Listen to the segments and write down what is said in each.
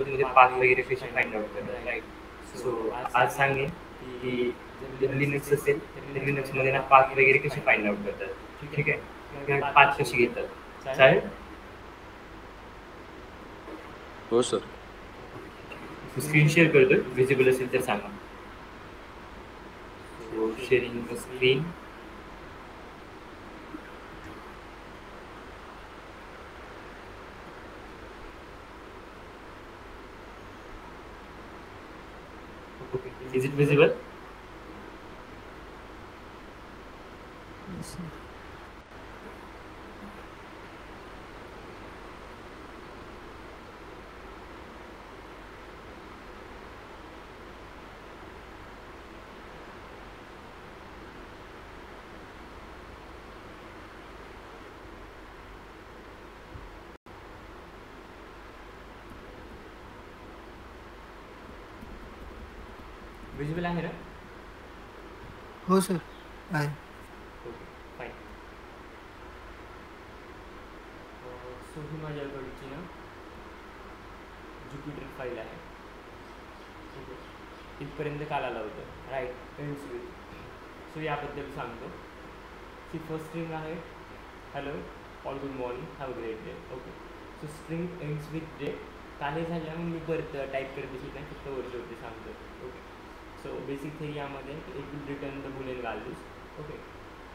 मध्ये पाथ वगैरे कशी फाइंड आउट करतात, राईट. सो आज सांगेन की जर लिनक्स असेल तर लिनक्समध्ये ना पाथ वगैरे कशी फाइंड आउट करतात, ठीक आहे, किंवा पाथ कशी घेतात, चालेल. हो सर. स्क्रीन शेअर करतोय, विजिबल असेल तर सांगा. So sharing screen. Is it visible? Yes, sir. Visible आहे ना? हो सर आहे. Okay fine. सो ही माझ्याकडची ना ज्युपिटर फाईल आहे. ओके, इथपर्यंत काल आलं होतं, राईट. Ends with. सो याबद्दल सांगतो. सी फर्स्ट स्ट्रिंग आहे hello all good morning have a great day. Okay, so string ends with day. काल हे झालं मग मी परत टाईप करत बसली नाही, फक्त वरती सांगतो. ओके, सो बेसिक थिंग यामध्ये it will return the boolean values. Okay,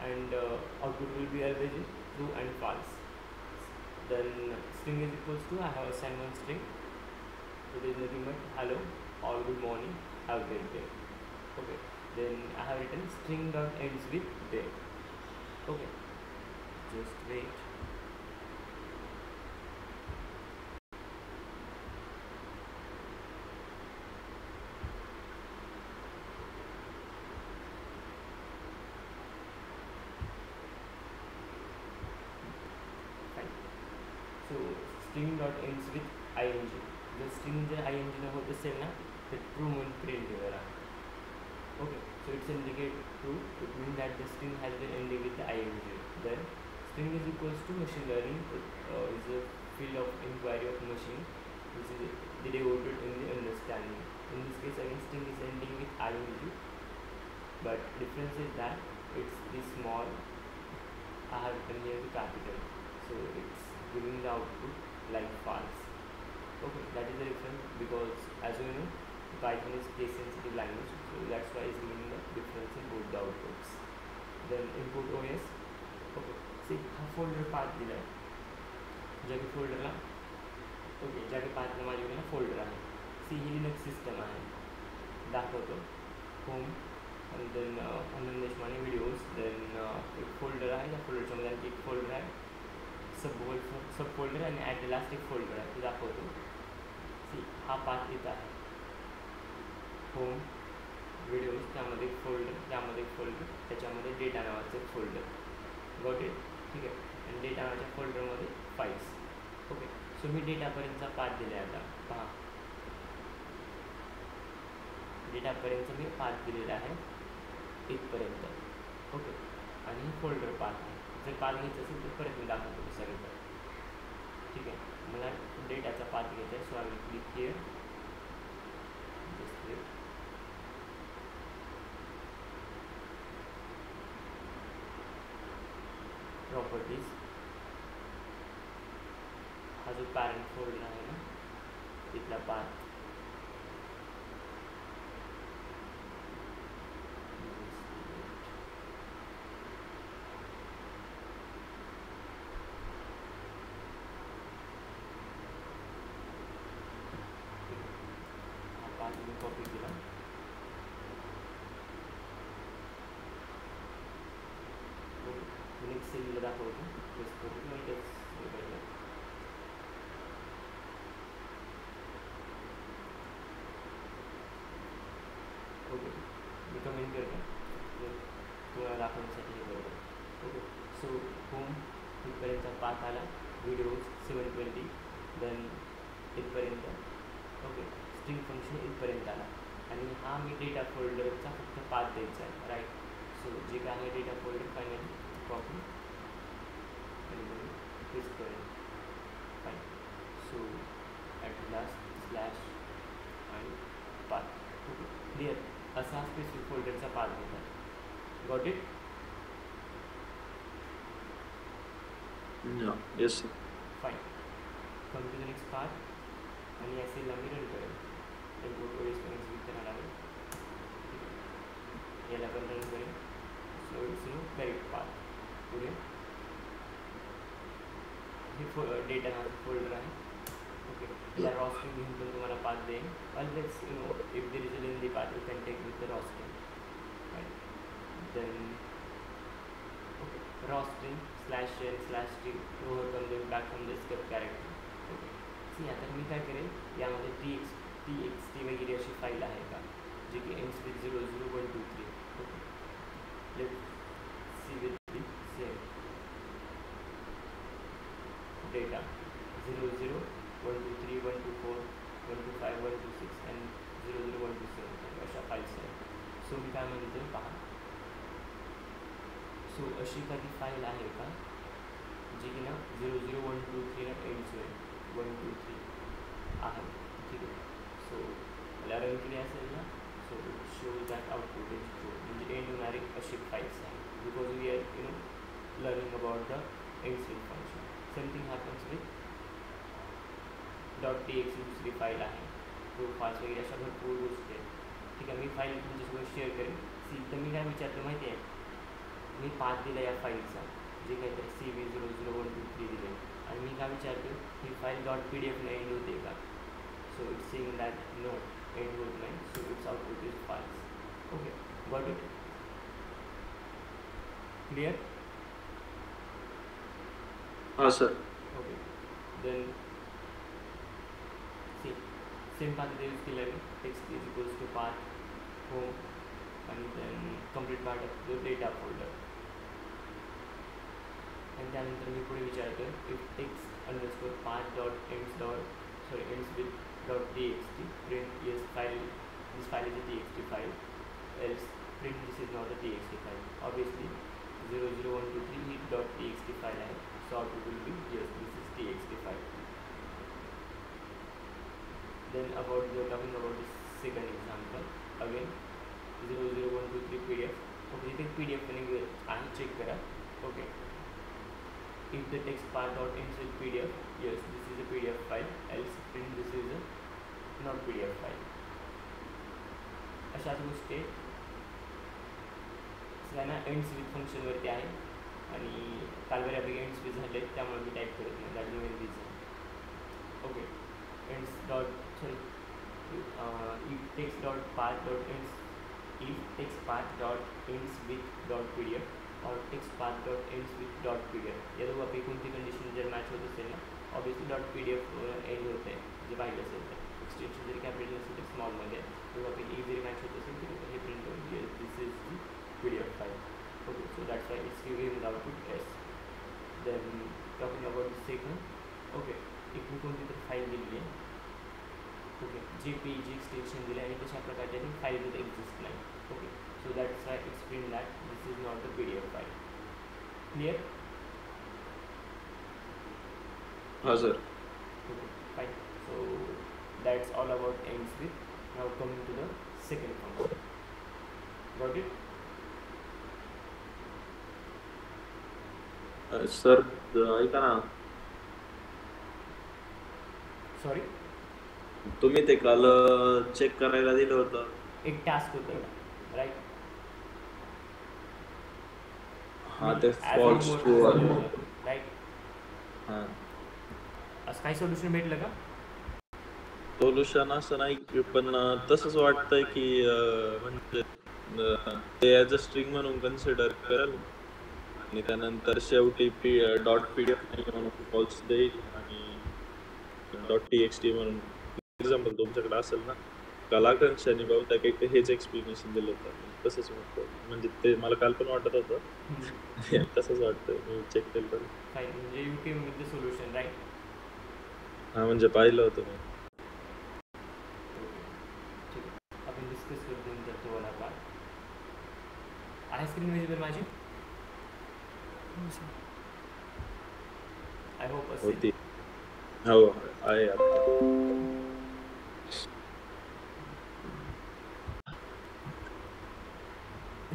and output will be always true and false. Then string is equals to I have assigned one string. So there is nothing but hello, all good morning, have a great day. Okay. Then I have written string dot ends with day. Okay. Just wait. Fine. So string dot ends with ing. जर string जर ing न होत असेल ना तर true म्हणून print करा. Okay, so it's indicate true. It means that the string has been ending with the ing. Then string is equals to machine learning. Is a field of inquiry of machine which is devoted in the understanding. In this case again string is ending with ing, but difference is that it's the small. I have written here the capital, so it's giving the output like false. Okay, that is the difference, because as you know Python is case sensitive language, so that's why it's giving the difference in both the outputs. Then input OS. Okay, see हा folder path दिला आहे, ज्या की फोल्डरला okay ज्या की पाथला माझ्याकडे ना folder आहे. सी ही लिनक्स सिस्टम आहे, दाखवतो. होम आणि देन आनंद देशमाने व्हिडिओज. देन एक फोल्डर आहे, त्या फोल्डरच्या मध्ये आणखी एक फोल्डर आहे, सब फोल्डर आणि ॲट द लास्ट एक फोल्डर आहे, ते दाखवतो. सी हा पाथ इथं आहे, होम व्हिडिओज, त्यामध्ये एक फोल्डर, त्यामध्ये एक फोल्डर, त्याच्यामध्ये डेटा नावाचं एक फोल्डर. Got it? ठीक आहे. आणि डेटा नावाच्या फोल्डरमध्ये फाईल्स. ओके, सो मी डेटापर्यंतचा पाथ दिला आहे. आता पहा, डेटापर्यंतचा मी पाथ दिलेला आहे इथपर्यंत. ओके, आणि फोल्डर पाथ आहे. जर पाथ घ्यायचं असेल तर परत मी दाखवतो सगळं. ठीक आहे, मला डेटाचा पाथ घ्यायचा आहे. So I will click here. Just click. Properties. हा जो पॅरेंट फोल्डर आहे ना तिथला पाथ. हा पाथ मी कॉपी केला. लिनक्स सेलला दाखवतो. प्रेस करून मी इथेच हे करतो. ओके, मी कमेंट करतो तुम्हाला दाखवण्यासाठी हे करतो. ओके, सो होम इथपर्यंत पाथ आला, व्हिडिओज 720, देन इथपर्यंत. ओके, स्ट्रिंग फंक्शन इथपर्यंत आला, आणि हा मी डेटा फोल्डरचा फक्त पाथ द्यायचा आहे, राईट. सो जे काय आहे डेटा फोल्डर फायनली कॉपी आणि प्रेस करेल. Fine. So at last slash आणि पाथ. Okay clear. असा स्पेसिफिक फोल्डरचा पाथ घेतात. Got it? Yes sir. Fine. Come to the next part आणि एस एलला मी रन करेल. करायला लागेल. याला पण रन करेल. So it's correct part. पुढे हे डेटा नावाचं फोल्डर आहे. ओके त्या रॉस्टिंग घेऊन पण तुम्हाला पाथ देईल. All let's if there is a lengthy path you can take with the rostring. Then rostring /n/t to overcome the impact from the script character. Okay see आता मी काय करेल, यामध्ये txt वगैरे अशी फाईल आहे का जी की ends with 00123. Okay let see with the same data 00123 124 125 126 and 00127 अशा फाईल्स आहेत. सो मी काय म्हणतो पहा. सो अशी काही फाईल आहे का जी की ना 00123 एंड्स होईल 123 आहे. ठीक आहे. सो मला रन केली असेल ना. So it shows that output is true म्हणजे एंड होणारी अशी फाईल्स आहे. Because we are learning about the ends with function. Something happens with .txt दुसरी फाईल आहे. तो फाईल्स वगैरे अशा भरपूर गोष्टी आहेत. ठीक आहे. मी फाईल तुमच्यासोबत शेअर करेन. सी तर मी काय विचारतो माहिती आहे, मी पाथ दिला या फाईलचा जे काहीतरी CV00123 दिले आणि मी काय विचारतो ही फाईल .pdf एंड होते का. So it's saying that no end होत नाही. So its output is false. Okay got it? Clear? हां sir. Okay then see same path इथे यूज केलं आहे. Text is equals to path home आणि then complete part of the data folder. आणि त्यानंतर मी पुढे विचारतो if text underscore path ends with .txt print yes file this file is a txt file else print this is not a txt file. Obviously 00123 he .txt file आहे. So output will be yes this is txt file. Then talking about the second example again 00123 PDF. Okay इथे PDF आणि check करा. Okay if the text part ends with PDF, yes this is a PDF file, else print this is a not PDF file. अशाच गोष्टी ना ends with फंक्शनवरती आहे आणि काल बऱ्यापैकी एंड्स विथ झाले त्यामुळे मी टाईप करत नाही. That main reason. Okay ends dot sorry if text dot path dot ends with .pdf और text path dot ends with .pdf या दोघांपैकी कोणती कंडिशन जर मॅच होत असेल ना ऑब्वियसली .pdf एंड होत आहे जे पाहिजे असेल तर. एक्सटेन्शन जरी कॅपिटल असेल तर स्मॉलमध्ये दोघांपैकी जरी मॅच होत असेल तर हे प्रिंट होईल this is the PDF file. Okay so that's why it's giving the output as. Then talking about the second. Okay एक मी कोणती तर फाईल दिली आहे. ओके JPEG एक्सटेन्शन दिलं आणि तशा प्रकारच्या ती फाईल तिथे एक्झिस्ट नाही. Okay so that's why it's print that this is not the PDF file. Clear? Yes sir. Okay fine. So that's all about ends with. Now coming to the second function. Got it? Sir ऐका ना, sorry तुम्ही ते काल check करायला दिलं होतं. एक task होतं राईट. हां ते फॉल्स ट्रू राईट. हां असं काही सोल्युशन भेटलं का? सोल्युशन असं नाही पण तसंच वाटतंय की म्हणजे ते ॲज अ स्ट्रिंग म्हणून कन्सिडर करेल आणि त्यानंतर शेवटी .pdf नाही म्हणून फॉल्स देईल आणि .txt म्हणून एक्झाम्पल तुमच्याकडे असेल ना कलाकांक्षाने बहुतेक एक हेच एक्सप्लेनेशन दिलं होतं. तसंच वाटतं म्हणजे ते मला काल पण वाटत होतं तसंच वाटतं. मी चेक केलं तर म्हणजे you came with the solution right. हां म्हणजे पाहिलं होतं मी. ठीक आहे आपण डिस्कस करतो नंतर तो वाला पार्ट. आहे स्क्रीन विजिबल माझी? आय होप असेल. होती हो आहे आता.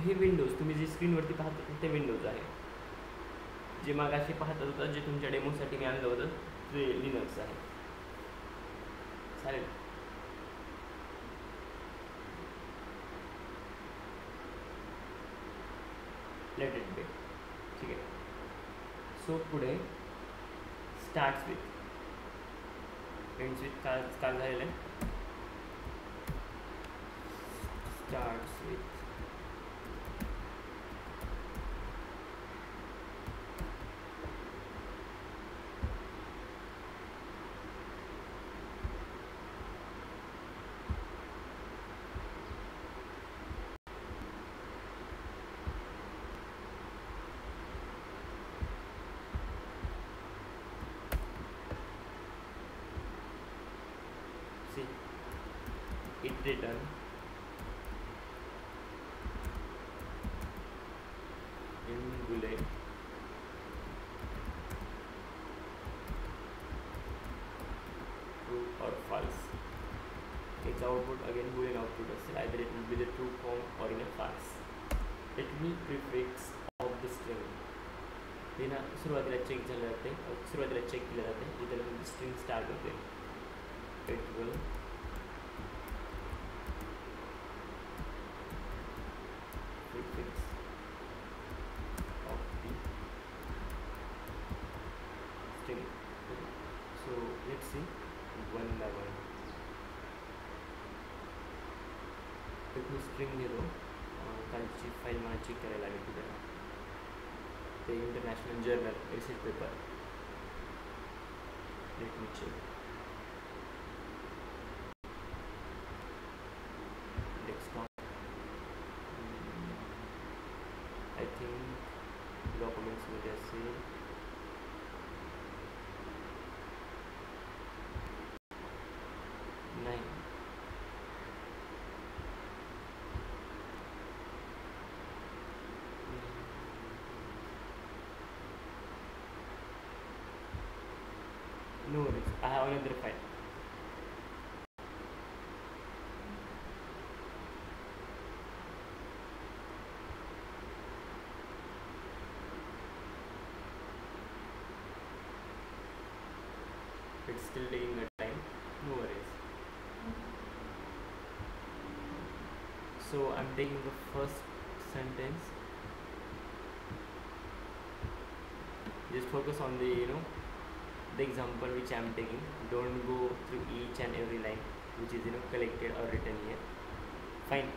हे विंडोज तुम्ही जे स्क्रीनवरती पाहता ते विंडोज आहे. जे मागाशी पाहत होता जे तुमच्या डेमोसाठी मी आणलं होतं ते लिनक्स आहे. चालेल. Let it be. ठीक आहे. सो पुढे स्टार्ट्स विथ एंड्स विथ काल झालेलं आहे. Starts with it return in boolean true or false. Its output again boolean output असेल. Either it will be the true form or in a false. Let me prefix of the string. हे ना सुरुवातीला check झालं जाते, सुरुवातीला check केलं जाते जिथे string start होते. It will prefix of the string. Okay. So let's see one by one. एक मी स्ट्रिंग घेतो. कालची फाईल मला चेक करायला लागेल तिथे. ते international journal research paper. Let me check. Desktop. I think डॉक्युमेंट्समध्ये असेल. नाही. No worries, I have another file. It's still taking a time. No worries. So I'm taking the first sentence. Just focus on the the example which I am taking. Don't go through each and every line which is collected or written here. Fine.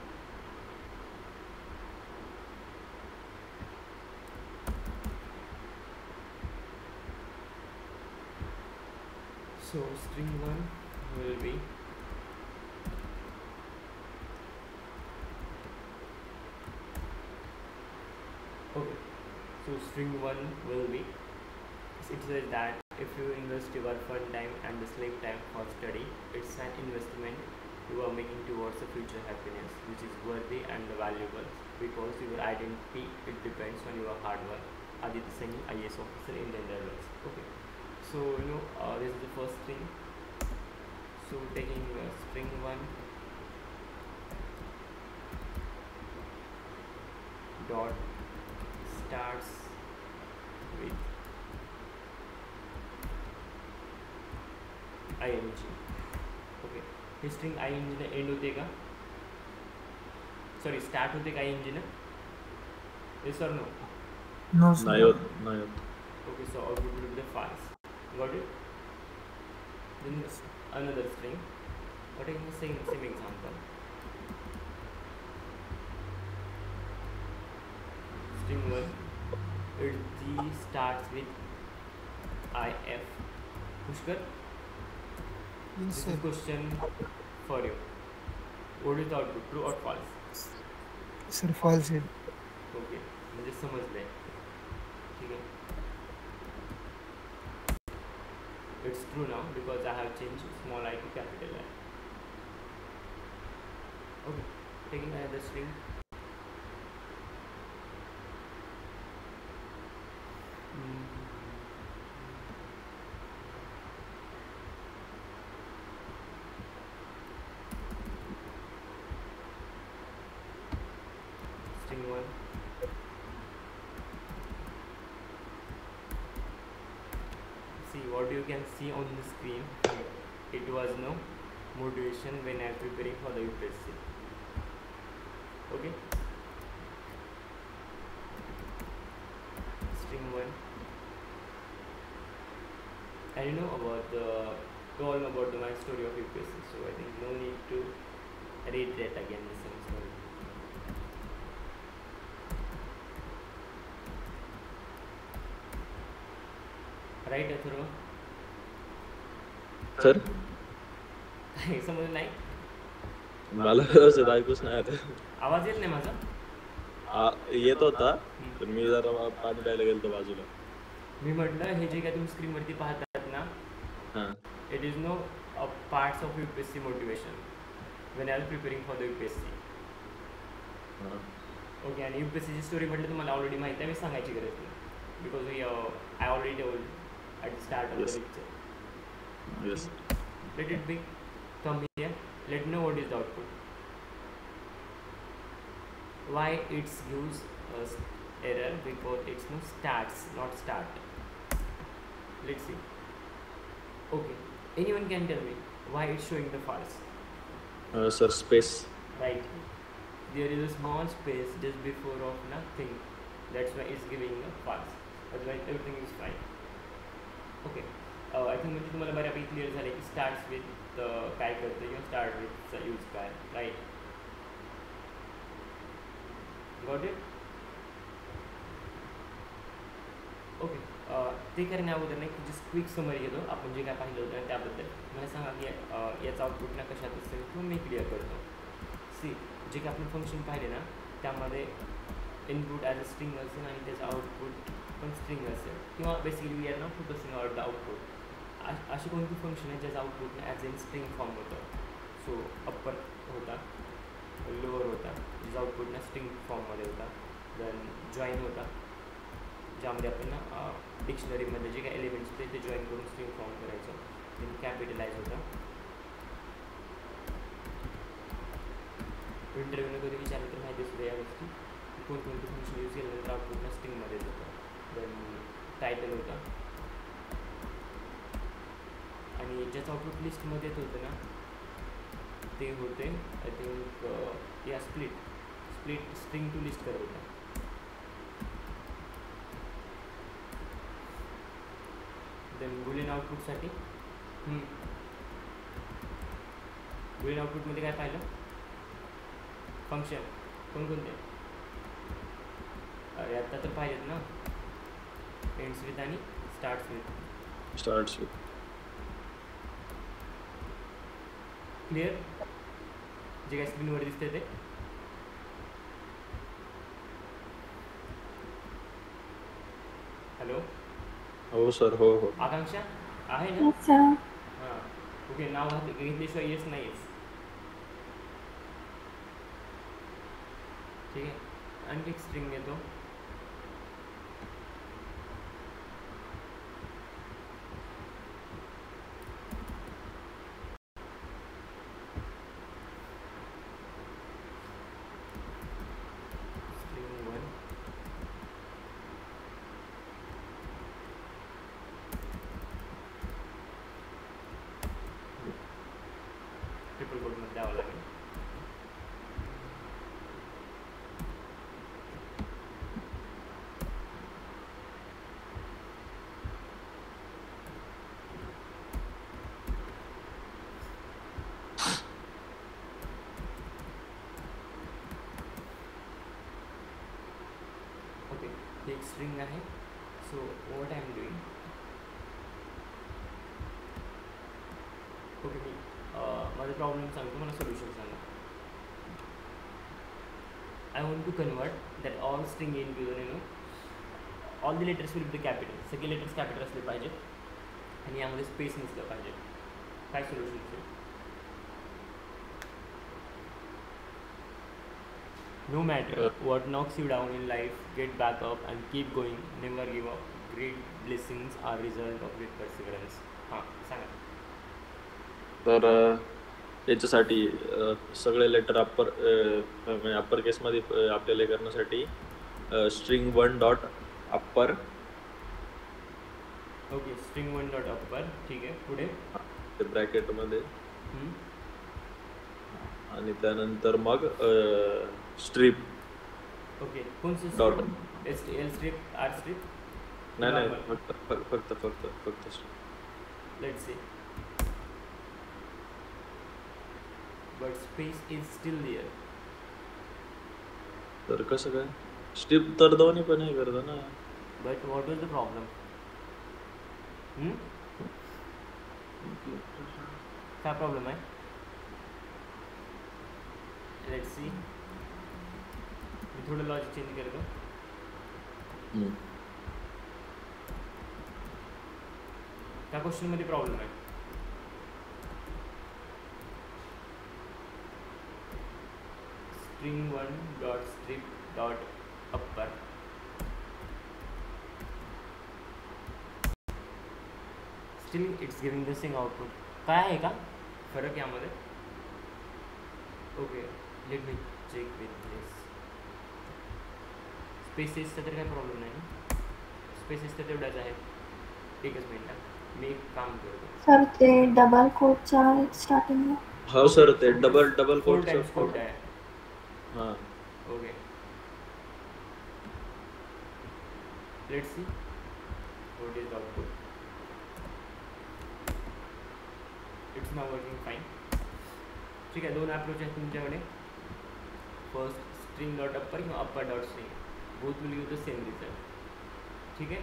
So string 1 will be okay. So string 1 will be, it says that if you invest your fun time and the sleep time for study, it's an investment you are making towards a future happiness which is worthy and valuable because your identity, it depends on your hard work. Aditya Singh, IAS officer, Indian Railways. Okay. So this is the first thing. So taking string 1 dot starts with ing. Okay. He string ing ने and होते का, sorry start होते का ing ने? Yes or no? No, sir. नाही होत, नाही होत. Okay, so output will be the false. Got it? Then another string. We're taking the same example. String 1. It starts with if. Pushkar, Yes, this sir. is question for you. What is the output? True or false? Sir, false है. Okay. मुझे समझ ले. ठीक है. It's true now because I have changed small I to capital I. Okay, taking another string. String 1 you can see on the screen, it was no motivation when I am preparing for the UPSC. Okay, string 1. And you know about all about my story of UPSC, so I think no need to read that again, the same story. Right, Athurva? Sir काही समजलं नाही? मला व्यवस्थित ऐकूच नाही आलं. आवाज येत नाही माझा? येत होता तर मी जरा पाणी प्यायला गेलो बाजूला. मी म्हटलं हे जे काय तुम्ही स्क्रीनवरती पाहतात ना, it is no parts of UPSC motivation when I am preparing for the UPSC. Okay, आणि UPSCची स्टोरी म्हटलं तुम्हाला ऑलरेडी माहिती आहे, मी सांगायची गरज नाही, because I already told at the start of Yes. the lecture. Yes. Let it be. Come here. Let me know what is the output. Why it gives us error? Because it's no starts, not start. Let's see. Okay. Anyone can tell me why it's showing the false? Sir, space. Right. There is a small space just before of nothing. That's why it's giving a false. Otherwise everything is fine. Okay, I think म्हणजे तुम्हाला बऱ्यापैकी clear झालं की starts with काय करतं किंवा start with use काय, right? Got it? Okay, ते करण्या अगोदर नाही की जस्ट क्विक समरी घेतो आपण जे काय पाहिलं होतं त्याबद्दल. मला सांगा की याचा आउटपुट ना कशात असेल किंवा मी क्लिअर करतो. सी, जे काय आपण फंक्शन पाहिले ना त्यामध्ये इनपुट ॲज अ स्ट्रिंग असेल आणि त्याचं आउटपुट पण स्ट्रिंग असेल, किंवा basically we are not focusing out the output. अशी कोणती फंक्शन आहे ज्याचं output as in string form होतं. सो अप्पर होता, लोअर होता ज्याचा आउटपुट ना स्ट्रिंग फॉर्ममध्ये होता. देन जॉईन होता ज्यामध्ये आपण ना डिक्शनरीमध्ये जे काही एलिमेंट्स होते ते जॉईन करून स्ट्रिंग फॉर्म करायचं. देन कॅपिटलाइज होता. इंटरव्ह्यूने कधी विचारलं तर माहिती सुद्धा या गोष्टी कोणकोणती फंक्शन यूज केल्यानंतर आउटपुट ना स्ट्रिंगमध्येच होतं. देन टायटल होता, आणि ज्याचं आउटपुट लिस्टमध्ये येत होतं ना ते होते आय थिंक या स्प्लिट स्ट्रिंग टू लिस्ट करत होता. देन बुलियन आउटपुटसाठी बुलियन आउटपुटमध्ये काय पाहिलं? फंक्शन कोणकोणते? अरे आता तर पाहिजेत ना, एंड्स विथ आणि स्टार्ट्स विथ. क्लिअर? जे काय स्क्रीनवर दिसते ते हॅलो हो सर, हो हो. आकांक्षा आहे ना? हां, ओके. नाव घेतल्याशिवाय येस नाहीच. ठीक आहे, आणखी एक स्ट्रिंग घेतो. ट्रिपल कोडमध्ये द्यावं लागेल. ओके, ही एक स्ट्रिंग आहे. So what I am doing, okay, मी माझा प्रॉब्लेम सांगतो, मला सोल्युशन सांगा. I want to convert that all string into all the letters will be the capital. सगळे लेटर्स कॅपिटल असले पाहिजेत आणि यामध्ये स्पेस नसलं पाहिजे. काय सोल्युशन असेल? No matter what knocks you down in life, get back up and keep going. Never give up. Great blessings are result of great perseverance. हां, सांगा. तर याच्यासाठी सगळे लेटर अप्पर केसमध्ये आपल्याला करण्यासाठी string 1 dot upper okay string one dot upper, ठीक आहे, पुढे ते ब्रॅकेट मध्ये हम्म, आणि त्यानंतर मग स्ट्रीप ओके कोणचं dot strip, S T L strip, R strip, नाही नाही नॉर्मल, फक्त let's see, but space is still there. तर कसं काय स्ट्रीप तर दोन्ही पण हे करतं ना. But what was the problem? काय प्रॉब्लेम आहे? लेट्स सी, मी थोडं लॉजिक चेंज करतो. त्या क्वेश्चनमध्ये प्रॉब्लेम आहे. String one dot strip dot upper, still it's giving the same output. काय आहे का फरक यामध्ये? Okay let me check with this. स्पेसेसचा तर काही प्रॉब्लेम नाही ना, स्पेसेस तर तेवढ्याच आहेत. एकच मिनिट मी एक काम करतो. सर ते डबल कोटच्या स्टार्टिंगला हो सर ते डबल 4 कोट टाइम्स कोट आहे. हां okay let's see what is the output. It's now working fine. ठीक आहे, दोन अप्रोच आहेत तुमच्याकडे. फर्स्ट स्ट्रिंग डॉट अप्पर किंवा upper dot string, both will give the same result. ठीक आहे,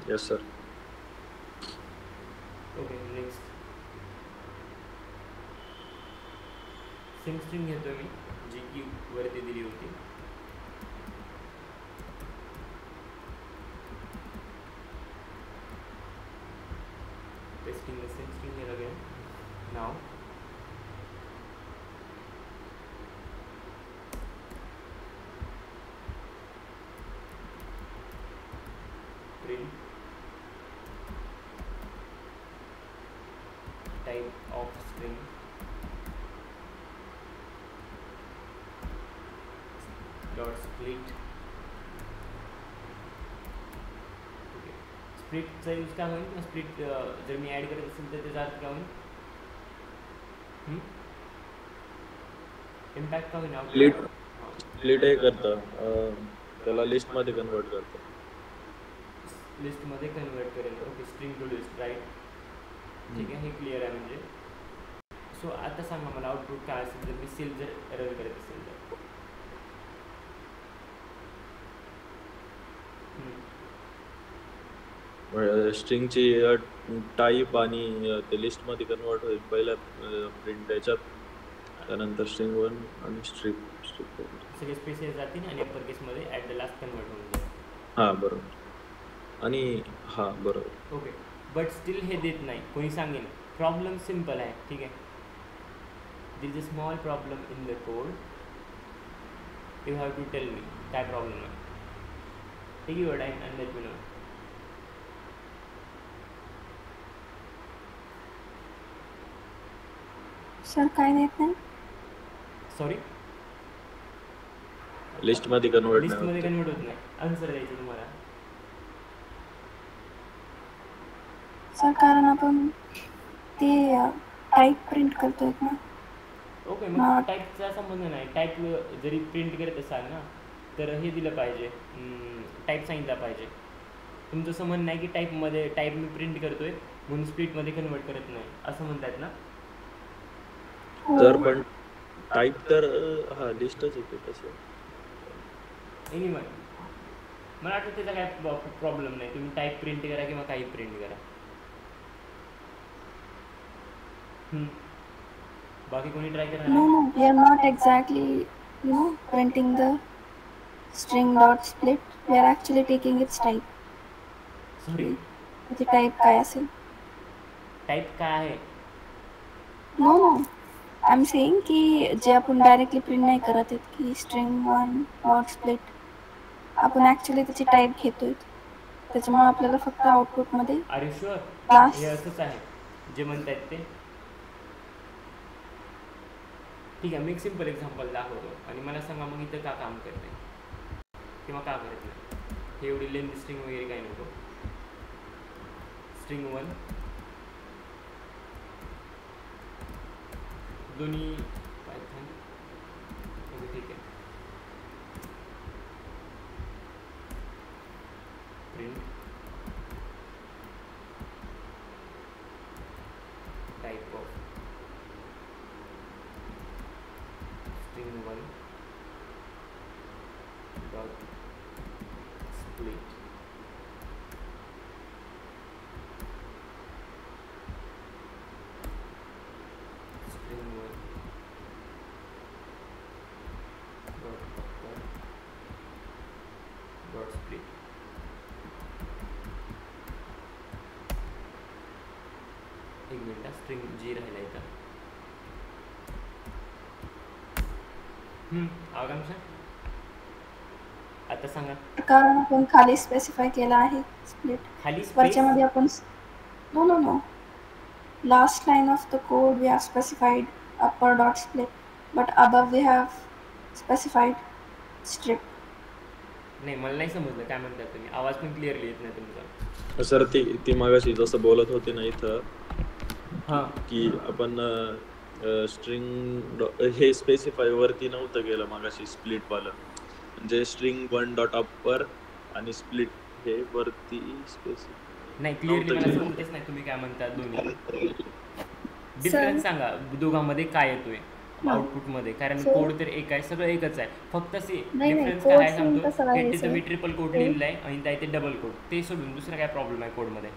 yes sir. Okay next same string घेतो मी जी की वरती दिली होती. pasting the same string here again. Now print type of string dot split. स्प्लिटचा use काय होईल? स्प्लिट जर मी ॲड करत असेल तर त्याचा अर्थ काय होईल? इम्पॅक्ट काय होईल? स्प्लिट हे करतं त्याला लिस्ट मध्ये कन्वर्ट करतं. लिस्टमध्ये कन्वर्ट करेल. Okay string to list right. ठीक आहे, हे क्लिअर आहे म्हणजे. सो आता सांगा मला आउटपुट काय असेल जर मी सेल जर रन करत असेल तर. स्ट्रिंगची टाईप आणि ते लिस्ट मध्ये कन्वर्ट होईल पहिल्या प्रिंट याच्यात, त्यानंतर स्ट्रिंग वन आणि स्ट्रिप सगळे स्पेसेस जातील आणि अप्पर केसमध्ये ॲट द लास्ट कन्वर्ट होऊन जाईल. हां बरोबर. आणि हां बरोबर. ओके बट स्टील हे देत नाही. कोणी सांगेल प्रॉब्लेम सिम्पल आहे. ठीक आहे, this is a small problem in the code. You have to tell me काय प्रॉब्लेम आहे. Take your time and let me know. Sir काय देत नाही? सॉरी, लिस्ट मध्ये कन्वर्ट लिस्टमध्ये कन्वर्ट होत नाही. आन्सर द्यायचं तुम्हाला. सर कारण आपण ते टाईप प्रिंट करतोय ना. ओके मग टाईपचा संबंध नाही. टाईप जरी प्रिंट करत असाल ना तर हे दिलं पाहिजे, टाईप सांगितलं पाहिजे. तुमचं असं म्हणणं आहे की टाईपमध्ये टाईप मी प्रिंट करतोय म्हणून स्प्लिटमध्ये कन्वर्ट करत नाही असं म्हणतायत ना. तर पण टाईप तर हा लिस्टच येते तसं. एनिवन मला वाटतं त्याचा काय प्रॉब्लेम नाही. तुम्ही टाईप प्रिंट करा किंवा काही प्रिंट करा. बाकी कोणी ट्राय करा. No, we are not exactly, printing the string dot split. We are actually taking its type. Sorry, त्याची टाईप काय असेल? टाईप काय आहे? नो आय एम सेइंग की जे आपण डायरेक्टली प्रिंट नाही करत आहेत की स्ट्रिंग वन डॉट स्प्लिट, आपण ॲक्च्युली त्याची टाईप घेतोय. त्याच्यामुळे आपल्याला फक्त आउटपुटमध्ये आर यू शुअर Class. हे असंच आहे जे म्हणतायत ते? ठीक आहे, मी एक सिम्पल एक्झाम्पल दाखवतो आणि मला सांगा मग इथं का काम करते किंवा का करत नाही. हे एवढी लेंथ स्ट्रिंग वगैरे काही नको. स्ट्रिंग 1 दोन्ही पायथन. ओके ठीक आहे. Print type of string 1 dot split string 1 dot upper dot split. एक मिनिट, स्ट्रिंग जी राहिला इथं. आकांक्षा आता सांगा. कारण आपण खाली स्पेसिफाय केला आहे स्प्लिट. खाली स्पेस वरच्यामध्ये आपण no no no last line of the code we have specified upper dot split, but above we have specified strip. नाही, मला नाही समजलं काय म्हणतात तुम्ही. आवाज पण क्लिअरली येत नाही तुमचा. सर ती मागाशी जसं बोलत होती ना इथं हां की आपण स्ट्रिंग हे स्पेसिफाय वरती नव्हतं गेलं मागाशी स्प्लिट वालं, म्हणजे स्ट्रिंग 1 डॉट अप्पर आणि स्प्लिट हे वरती स्पेसिफाय नाही, क्लिअरली मला नव्हतं समजतेच नाही तुम्ही काय म्हणता. दोन्ही डिफरन्स सांगा दोघांमध्ये काय येतोय आउटपुटमध्ये, कारण So- कोड तर एक आहे, सगळं एकच आहे. फक्त नाही, डिफरन्स code काय same सांगतो, कसं आहे, हे तुम्ही sir? ट्रिपल कोड ते- लिहिलेलं आहे आणि त्या इथे डबल कोड, ते सोडून दुसरा काय प्रॉब्लेम आहे कोडमध्ये.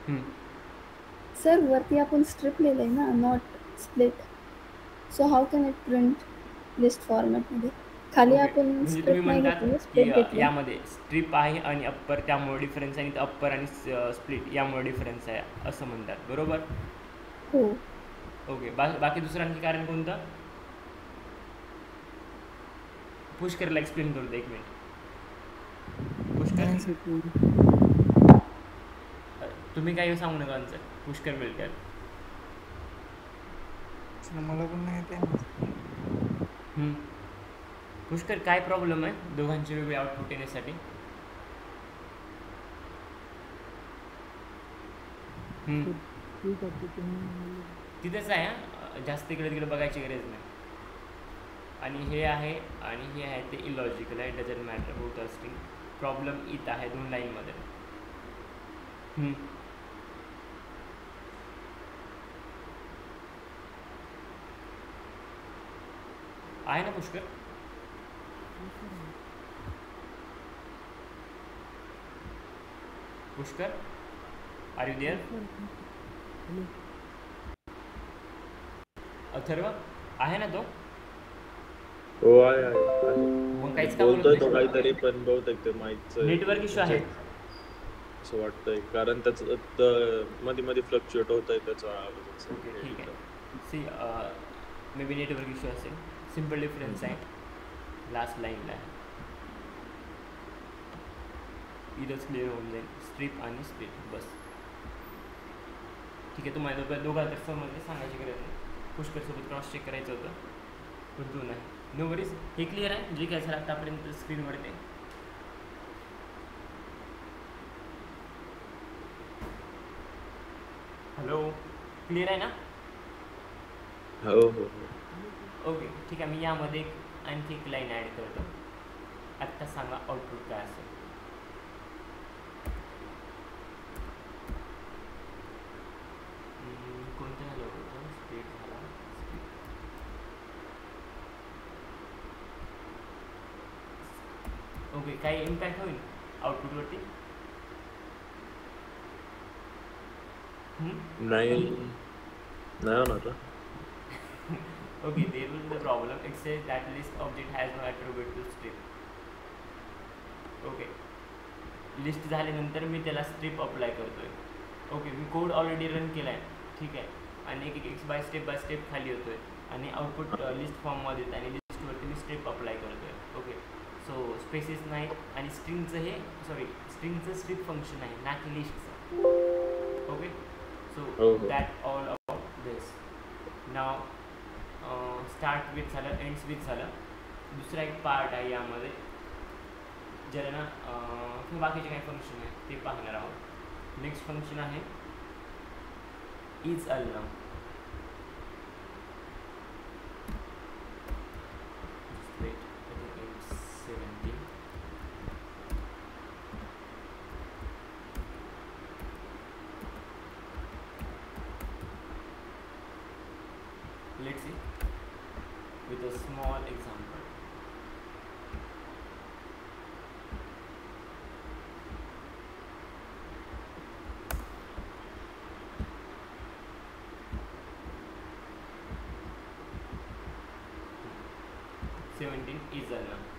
सर वरती आपण स्ट्रिप लिहिलंय ना, not split. So how can it print list फॉर्मॅटमध्ये? खाली Okay. आपण म्हणजे तुम्ही स्ट्रिप नाही म्हणतात घेतली, की स्प्लिट घेतली. यामध्ये स्ट्रिप आहे आणि अप्पर त्यामुळे डिफरन्स आहे, आणि अप्पर आणि स्प्लिट यामुळे डिफरन्स आहे असं म्हणतात, बरोबर? हो. ओके. बाकी दुसरं आणखी कारण कोणतं? पुष्करला एक्सप्लेन करू दे एक मिनिट. नाही पुष्कर सर पूर्ण. तुम्ही काही सांगू नका आन्सर. पुष्कर मिळतात. सर मला पण नाही ते पुष्कर काय प्रॉब्लेम आहे दोघांचे वेगळे आउटपुट येण्यासाठी? ठीक आहे तुम्ही तिथेच आहे हां, जास्त इकडे तिकडे बघायची गरज नाही. आणि हे आहे आणि हे आहे ते इलॉजिकल आहे. Doesn't matter both are string. Problem इथं आहे 2 लाईनमध्ये. आहे ना Pushkar? Pushkar are you there? Atharva आहे ना तो? हो आहे मग काहीच का बोलत बोलतोय तो नाही? काहीतरी, पण बहुतेक ते माईकचं नेटवर्क इश्यू आहे. असं वाटतंय, कारण त्याचं मध्ये मध्ये फ्लक्च्युएट होत आहे त्याचा आवाज. ओके ठीक आहे. सी मे बी नेटवर्क इश्यू असेल. सिम्पल डिफरन्स आहे लास्ट लाईनला आहे. इथंच क्लिअर होऊन जाईल स्ट्रिप आणि स्प्लिट बस. ठीक आहे. तुम्हाला दोघा तर समजले, सांगायची गरज नाही. पुष्करसोबत क्रॉस चेक करायचं होतं पण तू नाही. No worries. हे क्लिअर आहे जे काय झालं आतापर्यंत स्क्रीनवरती. हॅलो, क्लिअर आहे ना? हो हो हो. ओके ठीक आहे. मी यामध्ये आणखी एक लाईन ॲड करतो. आत्ता सांगा आउटपुट काय असेल. कोणतं झालं होतं? स्प्लिट झाला. ओके. काही इम्पॅक्ट होईल आउटपुटवरती? नाही नाही होणार का? Okay, there will be the problem. It says that list object has no attribute to strip. Okay. List झाल्यानंतर मी त्याला स्ट्रिप अप्लाय करतोय. ओके. मी कोड ऑलरेडी रन केला आहे, ठीक आहे. आणि एक बाय स्टेप खाली होतोय आणि आउटपुट लिस्ट फॉर्ममध्ये येतं आणि लिस्टवरती मी स्ट्रिप अप्लाय करतोय. ओके. सो स्पेसेस नाहीत आणि स्ट्रिंगचं स्ट्रिप फंक्शन आहे ना की लिस्टचं. Okay. So that all about this. नाव स्टार्ट विथ झालं, एंड्स विथ झालं. दुसरा एक पार्ट आहे यामध्ये ज्याला ना किंवा बाकीचे काही फंक्शन आहे ते पाहणार आहोत. नेक्स्ट फंक्शन आहे is अल्नम. Let's see with a small example. Seventeen is a number.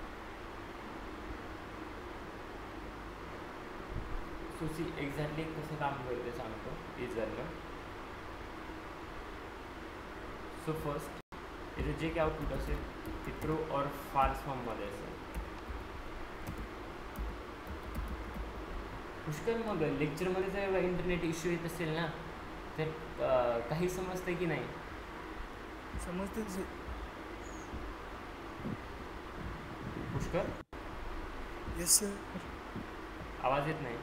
So see exactly कसं काम करते सांगतो is a number. So first इथे जे काही आउटपुट असेल ते ट्रू और फाल्स फॉर्ममध्ये असेल. पुष्कळ मग लेक्चरमध्ये जर इंटरनेट इश्यू येत असेल ना तर काही समजतं की नाही? समजतं पुष्कळ येस सर. आवाज येत नाही.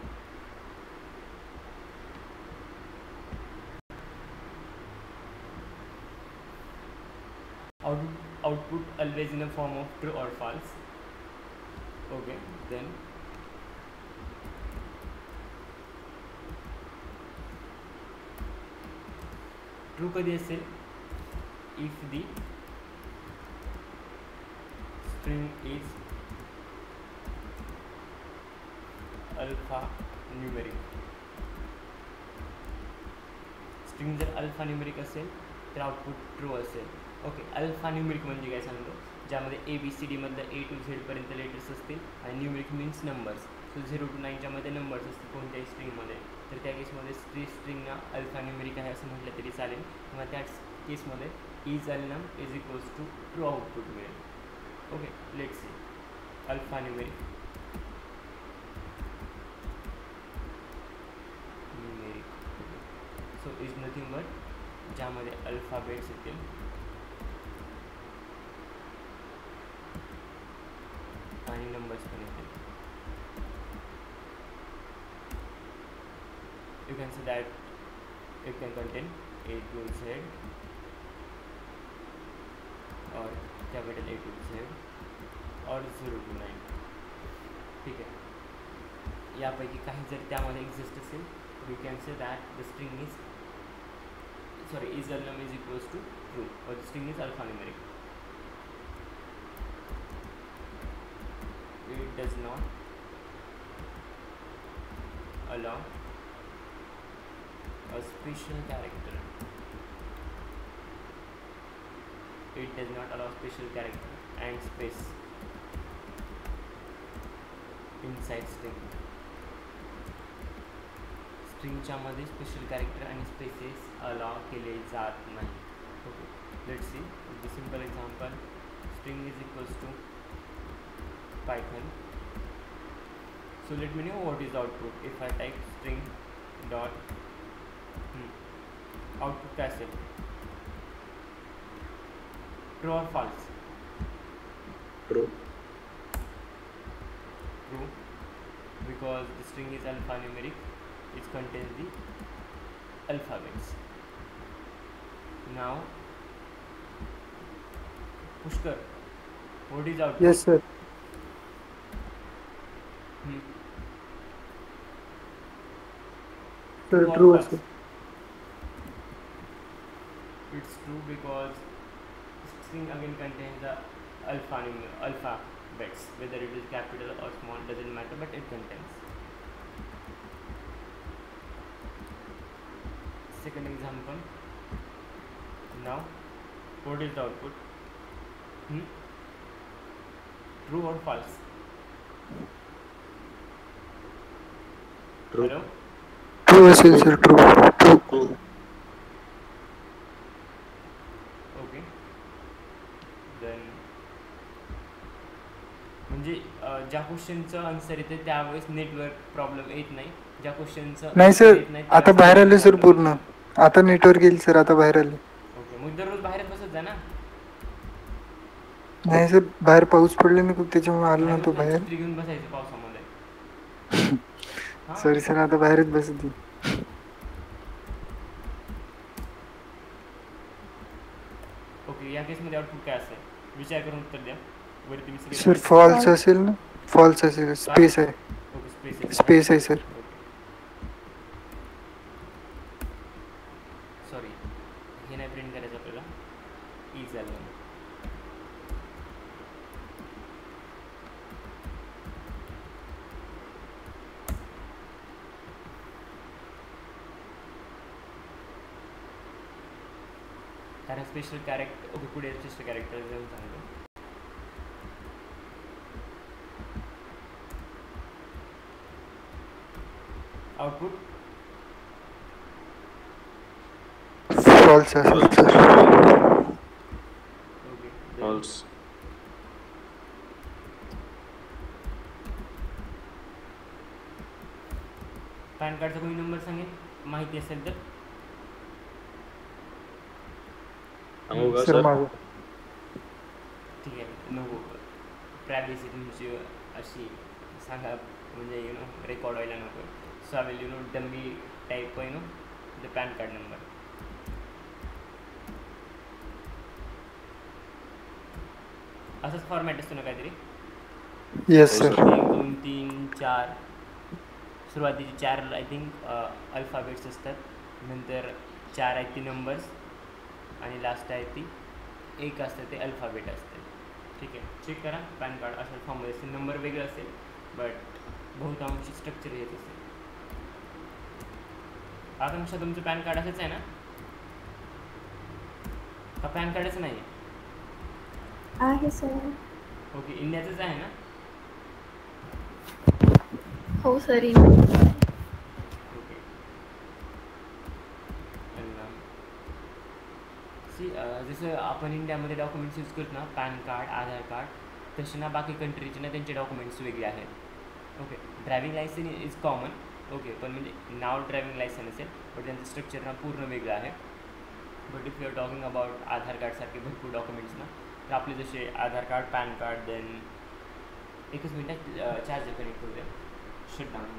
Output always in a form of true or false. Okay, then true कधी असेल? If the string is alphanumeric. String जर अल्फान्यूमेरिक असेल तर आउटपुट ट्रू असेल. ओके, अल्फान्यूमेरिक म्हणजे काय सांगतो? ज्यामध्ये ABCD मधलं A to Z पर्यंत लेटर्स असतील आणि numeric means numbers. So 0 to 9च्या मध्ये नंबर्स असतील कोणत्याही स्ट्रिंगमध्ये. तर त्या केसमध्ये स्ट्रिंगना अल्फान्यूमेरिक आहे असं म्हटलं तरी चालेल. किंवा त्याच केसमध्ये is alnum is equals to true output मिळेल. Okay, let's see alphanumeric. So is nothing but ज्यामध्ये अल्फाबेट्स येतील आणि नंबर्स पण येतील. You can say that it can contain A to Z और कैपिटल A to Z और 0 to 9. ठीक आहे, यापैकी काही जर त्यामध्ये एक्झिस्ट असेल we can say that the string is is alnum is equals to true or the string is alphanumeric. It does not allow a special character. It does not allow special character and space inside string. स्ट्रिंगच्या मध्ये special character आणि spaces allow केले जात नाही. Okay, let's see the simple example. String is equals to Python. So let me know what is output. If I type string dot output काय असेल? True और false? True. True, because the string is alphanumeric. It contains the alphabets. Now, Pushkar, what is output? Yes sir. Sir, True or true false? sir. It's true because string again contains the alphabets. Whether it is capital or small doesn't matter, but it contains. Second example. Now, what is the output? True or false? True. Hello? True असेल sir. True. True. Okay. Then म्हणजे ज्या क्वेश्चनचं answer येते त्यावेळेस network problem येत नाही. ज्या क्वेश्चनचं नाही sir, येत नाही आता बाहेर आले सर पूर्ण. आता नेटवर्क येईल सर. आता बाहेर आले. ओके, मग दररोज बाहेर बसत जा ना. नाही सर, बाहेर पाऊस पडले ना खूप, त्याच्यामुळे आलो नाही नव्हतो मग बाहेर. छत्री घेऊन बसायचं पावसामध्ये. हां सॉरी सर, आता बाहेरच बसती. ओके, या केसमध्ये आउटपुट काय असेल विचार करून उत्तर द्या. वरती मी सगळे सर पॉईंट्स लिहिले. फॉल्स असेल ना, फॉल्स असेल, स्पेस आहे. ओके, स्पेस आहे. स्पेस आहे सर. ओके, सॉरी हे नाही प्रिंट करायचं आपल्याला, ई झालं. कारण स्पेशल कॅरेक्टर. ओके, पुढे स्पेशल कॅरेक्टर जाऊन सांगतो. आउटपुट फॉल्स असेल सर. Okay, false. पॅन कार्डचा कोणी नंबर सांगेल माहिती असेल तर. सांगू का सर सर? माझं ठीक आहे, नको प्रायव्हसी तुमची अशी सांगा, म्हणजे रेकॉर्ड व्हायला नको. So I will dummy type the PAN card number. असंच फॉर्मॅट असतो ना काहीतरी. येस हो सर. सर. 1 2 3 4 सुरुवातीचे 4 आय थिंक अल्फाबेट्स असतात, नंतर 4 आहेत ती नंबर्स, आणि लास्ट आहे ती 1 असतं ते अल्फाबेट असते. ठीक आहे, चेक करा. पॅन कार्ड असेल फॉर्ममध्ये असेल, नंबर वेगळं असेल, बट बहुतांशी स्ट्रक्चर हेच असेल. आकांक्षा तुमचं पॅन कार्ड असंच आहे ना, का पॅन कार्डच नाही आहे सर. ओके, इंडियाचंच आहे ना. हो सर. ओके, सी जसं आपण इंडियामध्ये डॉक्युमेंट्स यूज करतो ना, पॅन कार्ड, आधार कार्ड, तसे ना बाकी कंट्रीचे ना त्यांचे डॉक्युमेंट्स वेगळे आहेत. Okay, driving licence is common. Okay, पण म्हणजे नाव ड्रायविंग लायसन असेल, बट त्यांचं स्ट्रक्चर ना पूर्ण वेगळं आहे. But if you are talking about Aadhaar कार्डसारखे भरपूर डॉक्युमेंट्स ना, तर आपले जसे Aadhaar card, PAN card, then एकच मिनटात चार्जर कनेक्ट करू द्या. Shut down.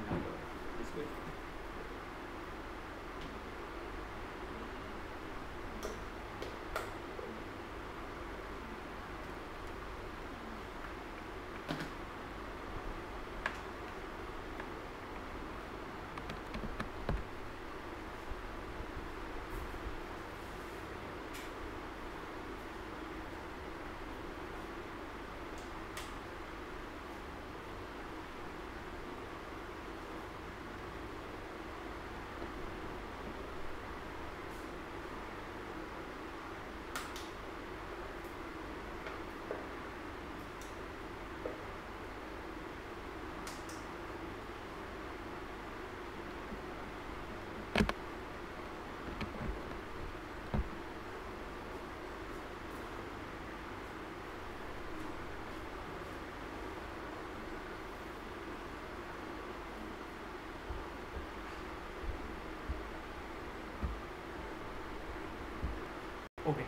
ओके,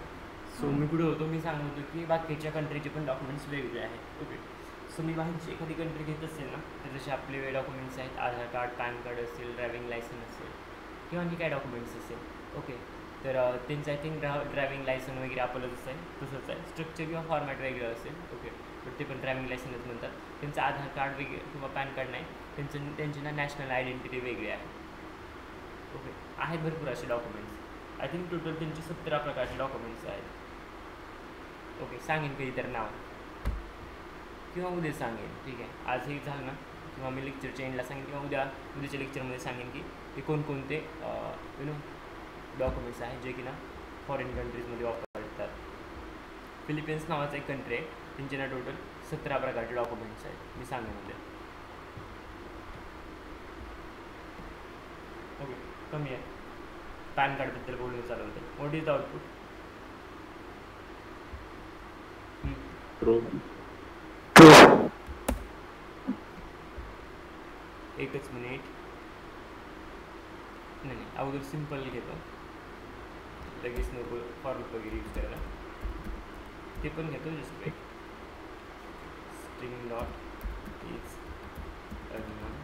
सो मी कुठे होतो, मी सांगत होतो की बाकीच्या कंट्रीचे पण डॉक्युमेंट्स वेगळे आहेत. ओके, सो मी बाहेरची एखादी कंट्री घेत असेल ना, तर जसे आपले डॉक्युमेंट्स आहेत, आधार कार्ड, पॅन कार्ड असेल, ड्रायविंग लायसन असेल, किंवा आणखी काय डॉक्युमेंट्स असेल. ओके, तर त्यांचं आय थिंक ड्रायविंग लायसन वगैरे आपलं जसं आहे तसंच आहे, स्ट्रक्चर किंवा फॉर्मॅट वेगळं असेल. ओके, बट ते पण ड्रायविंग लायसनच म्हणतात. त्यांचं आधार कार्ड वेगळे किंवा पॅन कार्ड नाही, त्यांची ना नॅशनल आयडेंटिटी वेगळी आहे. ओके, आहेत भरपूर असे डॉक्युमेंट्स. आय थिंक टोटल त्यांचे 17 प्रकारचे डॉक्युमेंट्स आहेत. ओके, सांगेन कधी तर नाव, किंवा उद्या सांगेन. ठीक आहे, आज हे झालं ना, किंवा मी लेक्चरच्या एंडला सांगेन, किंवा उद्याच्या लेक्चरमध्ये सांगेन की ते कोणकोणते डॉक्युमेंट्स आहेत जे की ना फॉरेन कंट्रीजमध्ये वापरतात. फिलिपिन्स नावाचा एक कंट्री आहे, त्यांचे ना टोटल 17 प्रकारचे डॉक्युमेंट्स आहेत. मी सांगेन उद्या. ओके, कमी आहे. पॅन कार्डबद्दल बोलणं चालू होतं. What is the output? True. एकच मिनिट. नाही अगोदर सिम्पल घेतो, लगेच नको फॉर्मॅट वगैरे यूज करायला. ते पण घेतो just wait. string dot is unknown.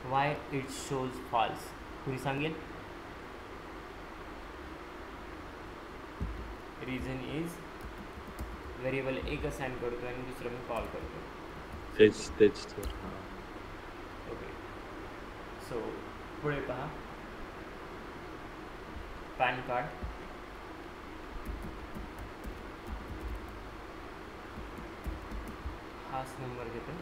Why it shows false? कोणी सांगेल? रिझन इज व्हेरिएबल एक असाइन करतो आणि दुसरं मी कॉल करतो. तेच ओके, सो पुढे पहा. पॅन कार्ड, हाच नंबर घेतो.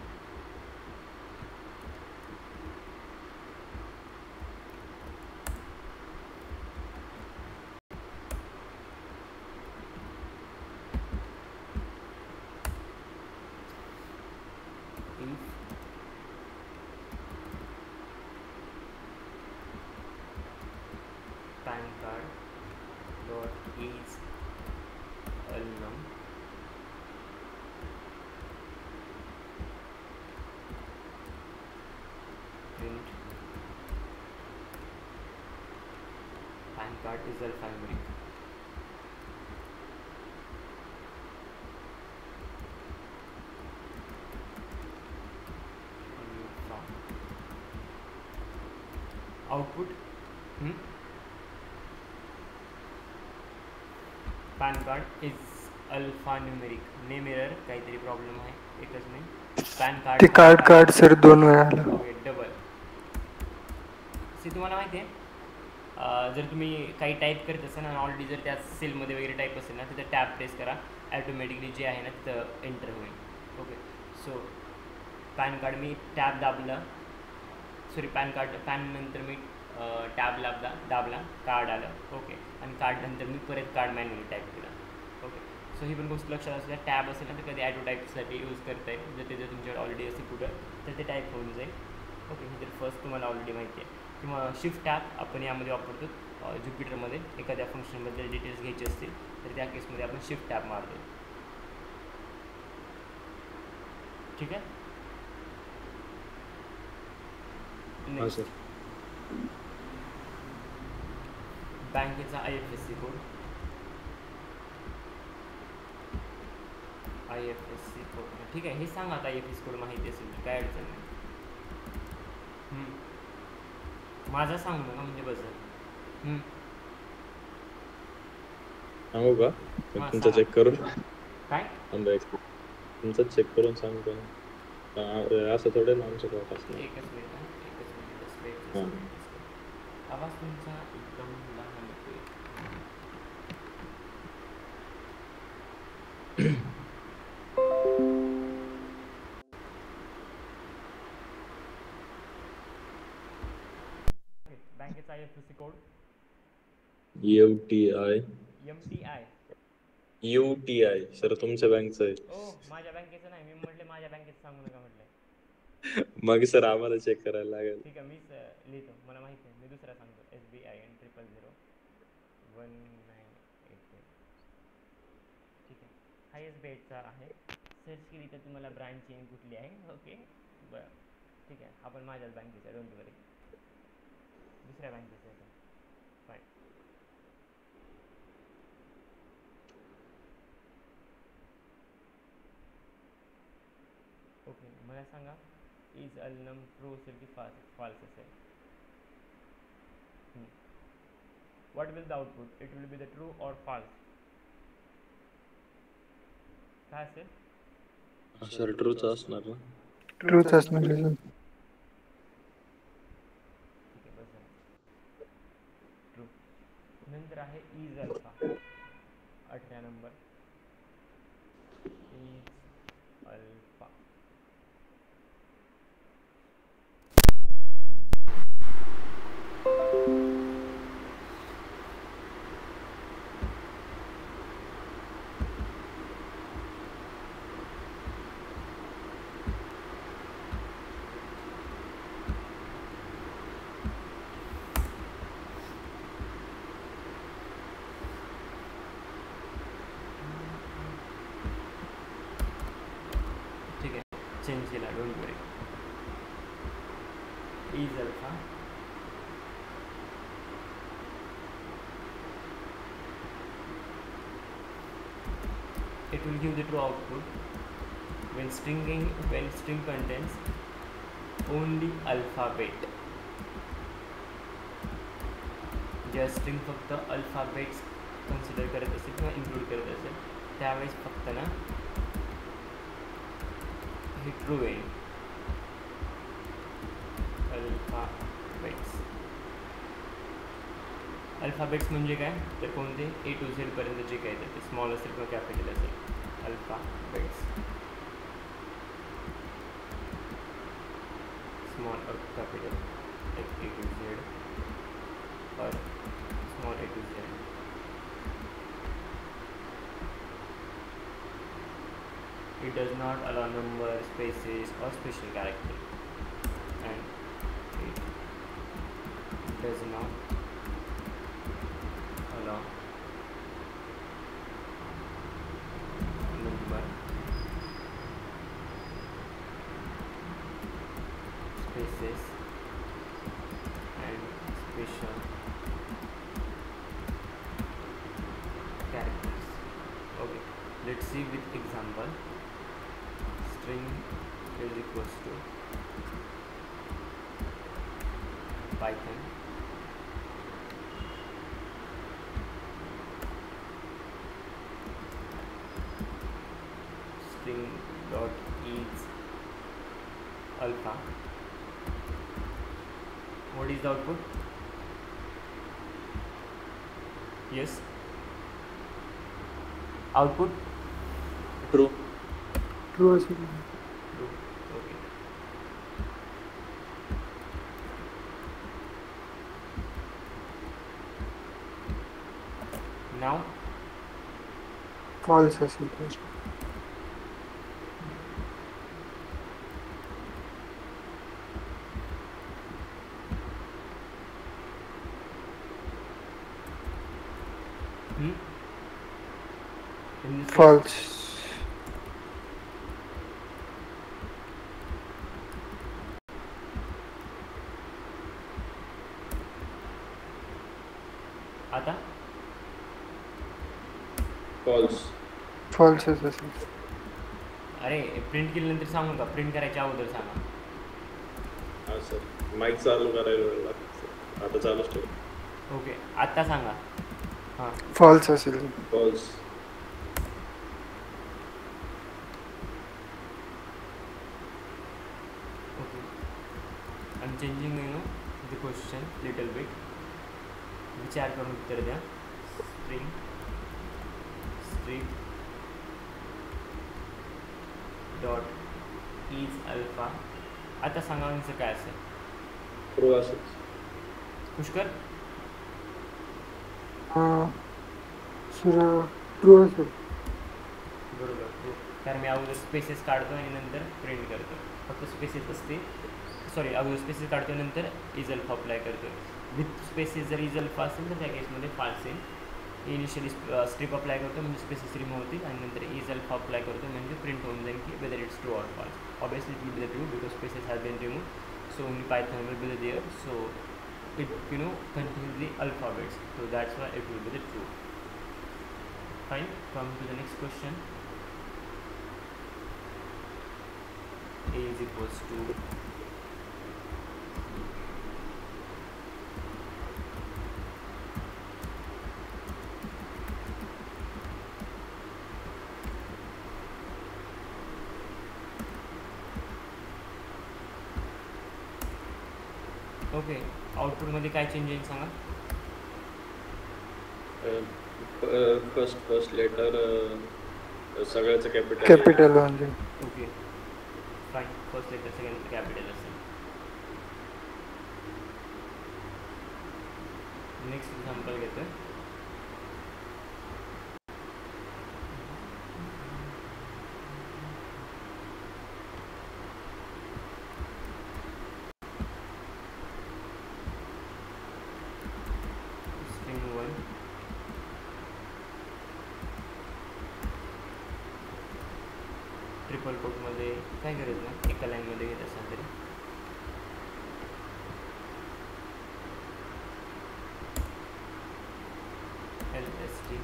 PAN card dot is unknown, print PAN card is alphanumeric. Output pan card is alphanumeric. Name error, काहीतरी प्रॉब्लेम आहे. एकच नाही, पॅन कार्ड ते कार्ड सर 2 वेळा आलं. Okay, double. तुम्हाला माहिती आहे, जर तुम्ही काही टाईप करत असाल ना, ऑलरेडी जर त्या सेलमध्ये वगैरे टाईप असेल ना, तिथं टॅब प्रेस करा, ॲटोमॅटिकली जे आहे ना तिथं एंटर होईल. ओके, सो पॅन कार्ड मी टॅब दाबला, सॉरी पॅन नंतर मी टॅब दाबला, कार्ड आलं. ओके, आणि कार्ड नंतर मी परत कार्ड मॅन्युअली टाईप केला. ओके, सो ही पण गोष्ट लक्षात असल्या, टॅब असेल ना तर कधी ॲटो टाईपसाठी यूज करता येईल. जर ते जर तुमच्याकडे ऑलरेडी असेल कुठं तर ते टाईप होऊन जाईल. ओके, ही तर फर्स्ट तुम्हाला ऑलरेडी माहिती आहे. किंवा शिफ्ट टॅब आपण यामध्ये वापरतो ज्युपिटरमध्ये. एखाद्या फंक्शनबद्दल डिटेल्स घ्यायचे असतील तर त्या केसमध्ये आपण शिफ्ट टॅब मारतो. ठीक आहे. नेक्स्ट, बँकेचा IFSC कोड. IFSC कोड ठीक आहे, हे सांगा आता. IFSC कोड माहिती असेल तर काय अडचण नाही. माझा सांगू नका म्हणजे बस. सांगू का? तुमचं चेक करून काय तुमचं चेक करून सांगतो. असं थोडं ना आमचं क्लास असणार. एकच मिनिट. आवाज तुमचा एकदम लहान येतोय. बँकेचा IFSC कोड UTI सर तुमच्या बँकचं आहे. ओ, माझ्या बँकेचं नाही. मी म्हटले माझ्या बँकेचं सांगू नका म्हटलंय. मग सर आम्हाला चेक करायला लागेल. ठीक आहे, मीच लिहितो, मला माहिती आहे. मी दुसरा सांगतो. SBIN 000198. ठीक आहे, हा SBIचा आहे. सर्च केली तर तुम्हाला ब्रांच चेन कुठली आहे. ओके, बरं ठीक आहे. आपण माझ्याच बँकेचा, डोंट वरी. दुसऱ्या बँकेचा आहे फाईन. ओके, मला सांगा इज अल्नम ट्रू असेल की फॉल्स असेल. What will the output? It will be the true और फॉल्स? काय असेल? सर ट्रूच असणार ना. ट्रूच असणार. ठीक आहे, बस ट्रू. नंतर आहे is alpha, 18 number. Is alpha change केला, don't worry. Is alpha it will give the true output when string contains only alphabet. जेव्हा स्ट्रिंग फक्त अल्फाबेट्स कन्सिडर करत असेल किंवा इन्क्लूड करत असेल त्यावेळेस फक्त ना हे ट्रू येईल. अल्फाबेट्स म्हणजे काय तर कोणते A to Z पर्यंत जे काय ते स्मॉल असेल किंवा कॅपिटल असेल अल्फाबेट्स. स्मॉल और capital like A to Z or small A to Z. It does not allow numbers, spaces or special character, and it does not allow number, spaces and special characters. Okay, let's see with example. String is equals to Python string dot is alpha. What is the output? Yes, output true. True असेल. true. Okay, now false असेल. in this case, false. आता false. फॉल्सच असेल. अरे print केल्यानंतर सांगू का print करायच्या अगोदर सांगा. हा सर माईक चालू करायला वेळ लागतो. आता चालूच ठेव. ओके आत्ता सांगा. हां फॉल्स असेल. False. Okay I am changing the question little bit. विचार करून उत्तर द्या. String dot is alpha. आता सांगा यांचं काय असेल. ट्रू असेल. पुष्कर ट्रू असेल. बरोबर ट्रू. कारण मी अगोदर स्पेसेस काढतो आणि नंतर प्रिंट करतो. फक्त स्पेसेस असते सॉरी अगोदर स्पेसेस काढतो नंतर इज अल्फा अप्लाय करतो. विथ स्पेसेस जर इज अल्फा असेल तर त्या केसमध्ये फाल्स येईल. इनिशियली स्ट्रिप अप्लाय करतो म्हणजे स्पेसेस रिमूव्ह होतील आणि नंतर इज अल्फा अप्लाय करतो म्हणजे प्रिंट होऊन जाईल की whether it's true or false. Obviously it will be the true because spaces have been remove so only Python will be the there so it contains the alphabets, so that's why it will be the true. Fine, come to the next question. A is equals to okay आउटपुटमध्ये काय change येईल सांगा. First letter सगळ्याचं capital. Capital म्हणजे okay fine. First letter second capital असेल. Next example घेतो. Triple कोटमध्ये काय गरज नाही एका लाईनमध्ये घेत असाल तरी. LST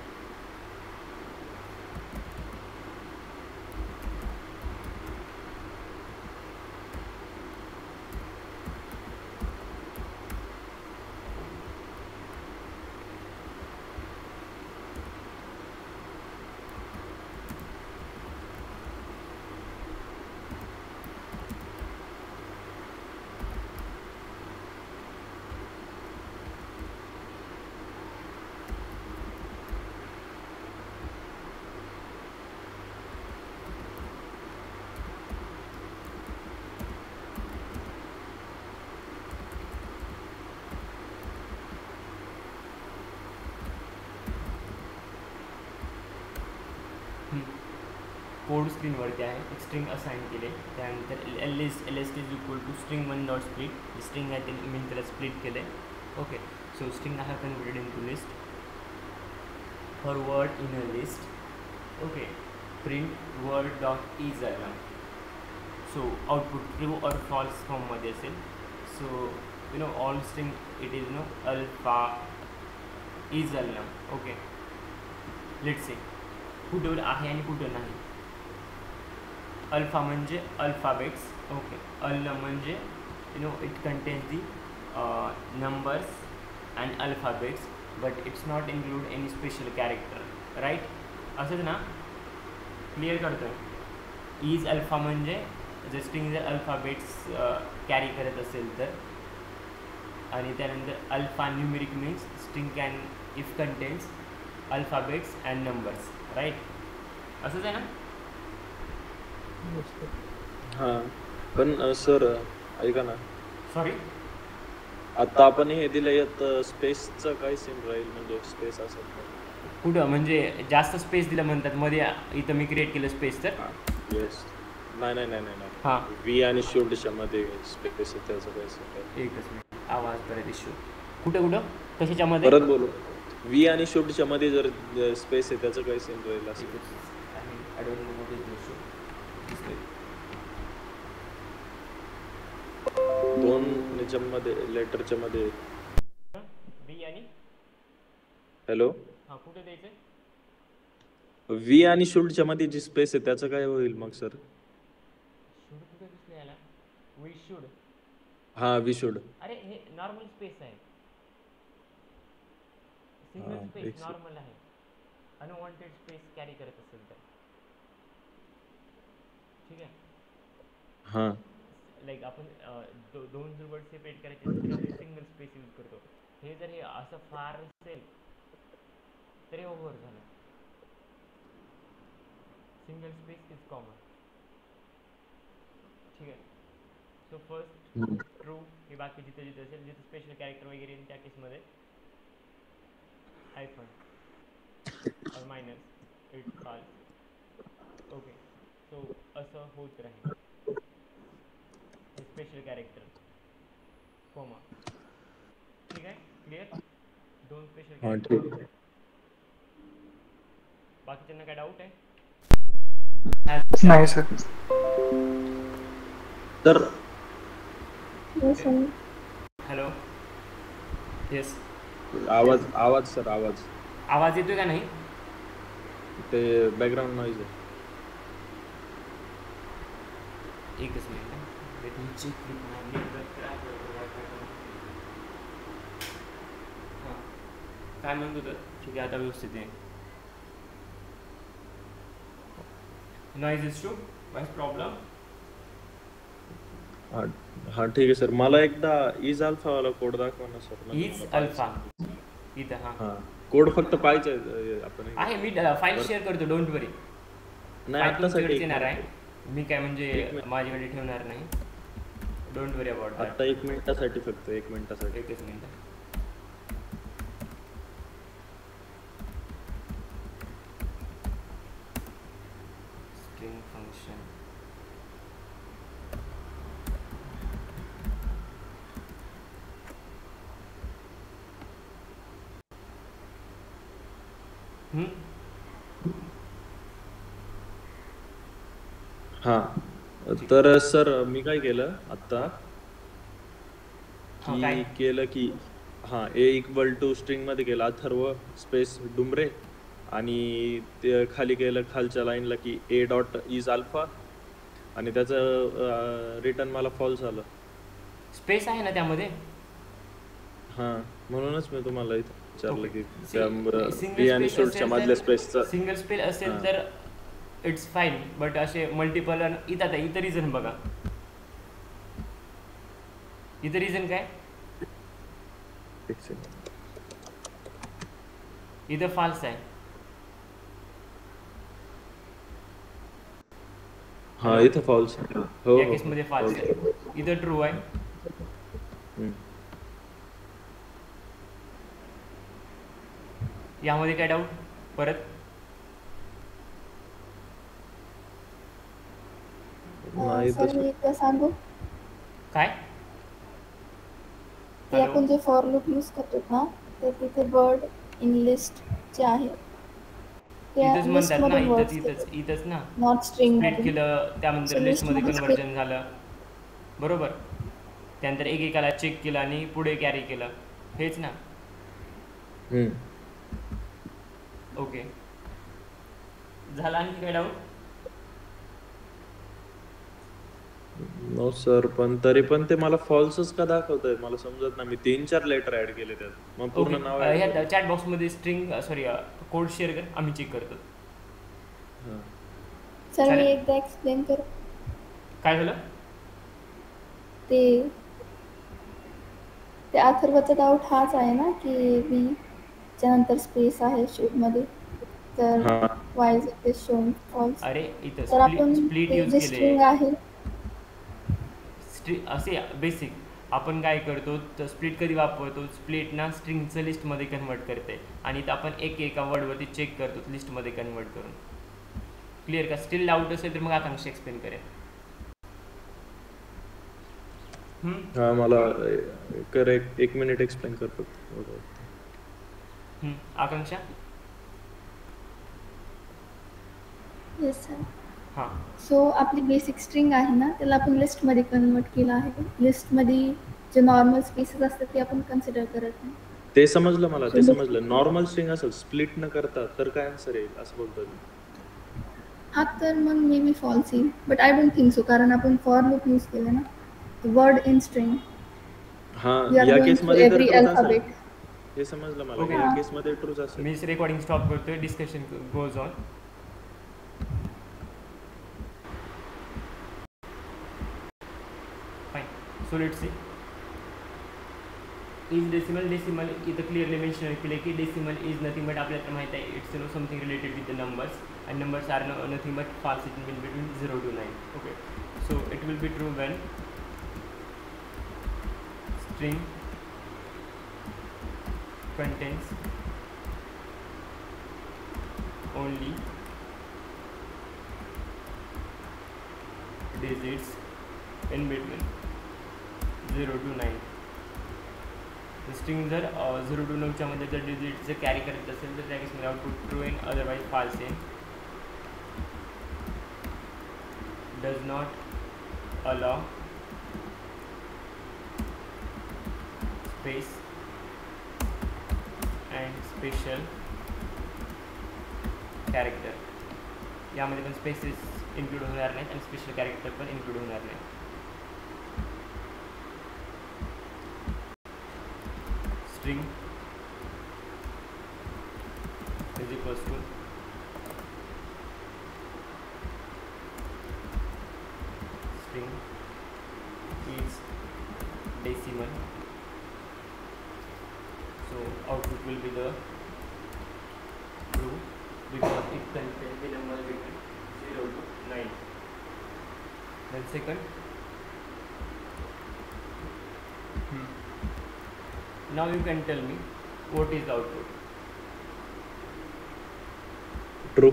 कोड स्क्रीनवरती आहे, एक स्ट्रिंग असाइन केले. त्यानंतर L S T is equal to string one dot split, string आहे ते मी त्याला स्प्लिट केलं आहे. Okay, so string I have converted into list for word in a list. Okay, print word dot is आलं. So output true और false फॉर्ममध्ये असेल. So all string it is alpha is आलं. Okay, let's say कुठं आहे आणि कुठं नाही. अल्फा म्हणजे अल्फाबेट्स. ओके, अल म्हणजे it contains the numbers and alphabets but it's not include any special character, right? असंच ना, क्लिअर करतो. इज अल्फा म्हणजे जर स्ट्रिंग जर अल्फाबेट्स कॅरी करत असेल तर, आणि त्यानंतर alpha numeric means string can if contains alphabets and numbers, right? असंच आहे ना? हां, पण सर ऐका ना, सॉरी, आता आपण हे दिलं यात स्पेसचं काय सीन राहील, म्हणजे स्पेस असेल कुठं म्हणजे जास्त स्पेस दिलं म्हणतात मध्ये. इथं मी क्रिएट केलं स्पेस तर येस. नाही हां, व्ही आणि शेवटच्या मध्ये स्पेस आहे, त्याचं काय सीन? एकच मिनिट, आवाज परत इश्यू. कुठं कशाच्या मध्ये? परत बोलू. व्ही आणि शेवटच्या मध्ये जर स्पेस आहे त्याचं काय सीन राहील असं? I don't know what is issue. दोन याच्यामध्ये लेटरच्या मध्ये. बी आणि हॅलो, हां, कुठे द्यायचं? व्ही आणि शेवटच्या मध्ये जी स्पेस आहे त्याचं काय होईल मग सर? शूड कुठे दिसलं याला? We should. हां, वी शुड. अरे हे नॉर्मल स्पेस आहे, सिंगल हां, स्पेस एक से- नॉर्मल आहे. अनवॉन्टेड स्पेस कॅरी करत असेल तर, ठीक आहे. हां लाईक आपण दोन जर वर्ड सेपरेट करायचे असेल तर आपण सिंगल स्पेस यूज करतो. हे जर हे असं फार असेल तर हे ओव्हर झालं. सिंगल स्पेस इज कॉमन, ठीक आहे. सो फर्स्ट ट्रू, हे बाकी जिथे जिथे असेल, जिथे स्पेशल कॅरेक्टर वगैरे येईल त्या केसमध्ये hyphen or minus it falls. Okay, सो असं होत राहील. हे स्पेशल कॅरेक्टर कोमा, ठीक आहे. क्लिअर? दोन स्पेशल हां, कॅरेक्टर. ठीक आहे. बाकीच्यांना काय डाऊट आहे? नाही सर. तर हॅलो, येस, आवाज सर, आवाज येतोय का नाही? ते बॅकग्राऊंड नॉईज आहे. एकच minute, let me check with my network. हां, काय म्हणत होतं? ठीक आहे, आता व्यवस्थित आहे. Noise is too wise problem. हां ठीक आहे सर. मला एकदा इज अल्फा वाला कोड दाखवा ना सर. म्हणजे इज मला अल्फा इथं. हां हां, कोड फक्त पाहिजे आपण हे. आहे, मी फाईल शेअर करतो, डोंट वरी. नाही फाईल तुमच्याकडे आत्तासाठी येणार आहे, मी काय म्हणजे माझ्याकडे ठेवणार नाही. Don't worry about that. आता 1 मिनिटासाठी, फक्त 1 मिनिटासाठी. एकच मिनिट. स्ट्रिंग फंक्शन हां, तर सर मी काय केलं आता हां, काय? की केलं की हां, ए इक्वल टू स्ट्रिंग मध्ये केलं अथर्व स्पेस डुमरे, आणि ते खाली केलं खालच्या लाईनला की ए डॉट इज अल्फा, आणि त्याचं रिटर्न मला फॉल्स आलं. स्पेस आहे ना त्यामध्ये? हां, म्हणूनच मी तुम्हाला इथं विचारलं की सिंगल बी आणि शेवटच्या मधल्या स्पेसचं. सिंगल स्पेस असेल हां. तर इट्स फाईन, बट असे मल्टिपल इथं रिझन बघा. इथं रिझन काय? एक सेकंड. इथं फॉल्स आहे. हां, इथं फॉल्स. हो या हो, केसमध्ये फॉल्स आहे. इथं ट्रू आहे. हम्म. यामध्ये काय डाऊट परत? नाही सर तसं. मी एकदा सांगू, काय ते हॅलो आपण जे फॉर लूप यूज करतो ना, तर तिथे वर्ड इन लिस्ट जे आहे त्या इथंच म्हणतात ना, लिस्टमधून इथंच वर्ड्स इथंच घेतो, इथंच ना, नॉट स्प्लिट स्ट्रिंगमधून. केलं त्यानंतर सो लिस्टमध्ये लिस्टमध्ये स्प्लिट. कन्वर्जन झालं, बरोबर. त्यानंतर एकेकाला चेक केलं आणि पुढे कॅरी केलं, हेच ना. ओके, झाला आणखी काय डाऊट? नो सर, पण तरी पण ते मला फॉल्सच का दाखवतंय मला समजत नाही. मी 3-4 लेटर ऍड केले त्यात, मग ओके, पूर्ण नाव ऍड ह्या केलं. चॅट बॉक्समध्ये स्ट्रिंग सॉरी कोड शेअर कर, आम्ही चेक करतो. हा. सर मी चालेल. एकदा एक्सप्लेन करू. काय झालं? ते ते अथर्वचा डाऊट हाच आहे ना की बी च्या नंतर स्पेस आहे शीटमध्ये, तर हा. Why is it is showing false. अरे इथं तर आपण स्प्लिट ते यूज जे केले, स्ट्रिंग आहे असे बेसिक आपण काय करतो तर स्प्लिट कधी वापरतो, स्प्लिट ना स्ट्रिंगचं लिस्टमध्ये कन्वर्ट करते आणि इथं आपण एका वर्डवरती चेक करतो लिस्टमध्ये कन्वर्ट करून. क्लिअर का? स्टील डाऊट असेल तर मग आकांक्षा एक्सप्लेन करेल. हा, मला करेक्ट 1 मिनिट एक्सप्लेन करतो. आकांक्षा. Yes sir. हां सो आपली बेसिक स्ट्रिंग आहे ना, त्याला आपण लिस्टमध्ये कन्वर्ट केलं आहे. लिस्टमध्ये जे नॉर्मल स्पेसेस असतात ते आपण कन्सिडर करत नाही. ते समजलं मला, ते So, समजलं. नॉर्मल स्ट्रिंग असेल स्प्लिट न करता तर काय आन्सर येईल असं बोलतोय मी. हा तर मग मे बी फॉल्स येईल, but I don't think so, कारण आपण फॉर लूप यूज केलं ना. वर्ड इन स्ट्रिंग हा, वी आर या गोइंग केस थ्रू मध्ये तर एव्हरी ट्रूच असेल. अल्फाबेट. हे समजलं मला, ओके. या केस मध्ये ट्रूच असेल. मी रेकॉर्डिंग स्टॉप करतोय, discussion goes on. Fine. So let's see. Is decimal इथं क्लिअरली मेन्शन केले की डेसिमल इज नथिंग बट, आपल्याला माहिती आहे it's no something related with the numbers and numbers are nothing but false in between 0 to 9. Okay, so it will be true when string contains only digits in between 0 to 9. String जर 0 to 9च्या मध्ये जर digit जर carry करत असेल तर त्या केसमध्ये output true in, otherwise false in. Does not अलाव स्पेस अँड स्पेशल कॅरेक्टर. यामध्ये पण स्पेसेस इन्क्लूड होणार नाहीत आणि स्पेशल कॅरेक्टर पण इन्क्लूड होणार नाही. String is equals to string is decimal, so output will be the true because it contains the number between 0 to 9. Then second, now you can tell me what is the output, true.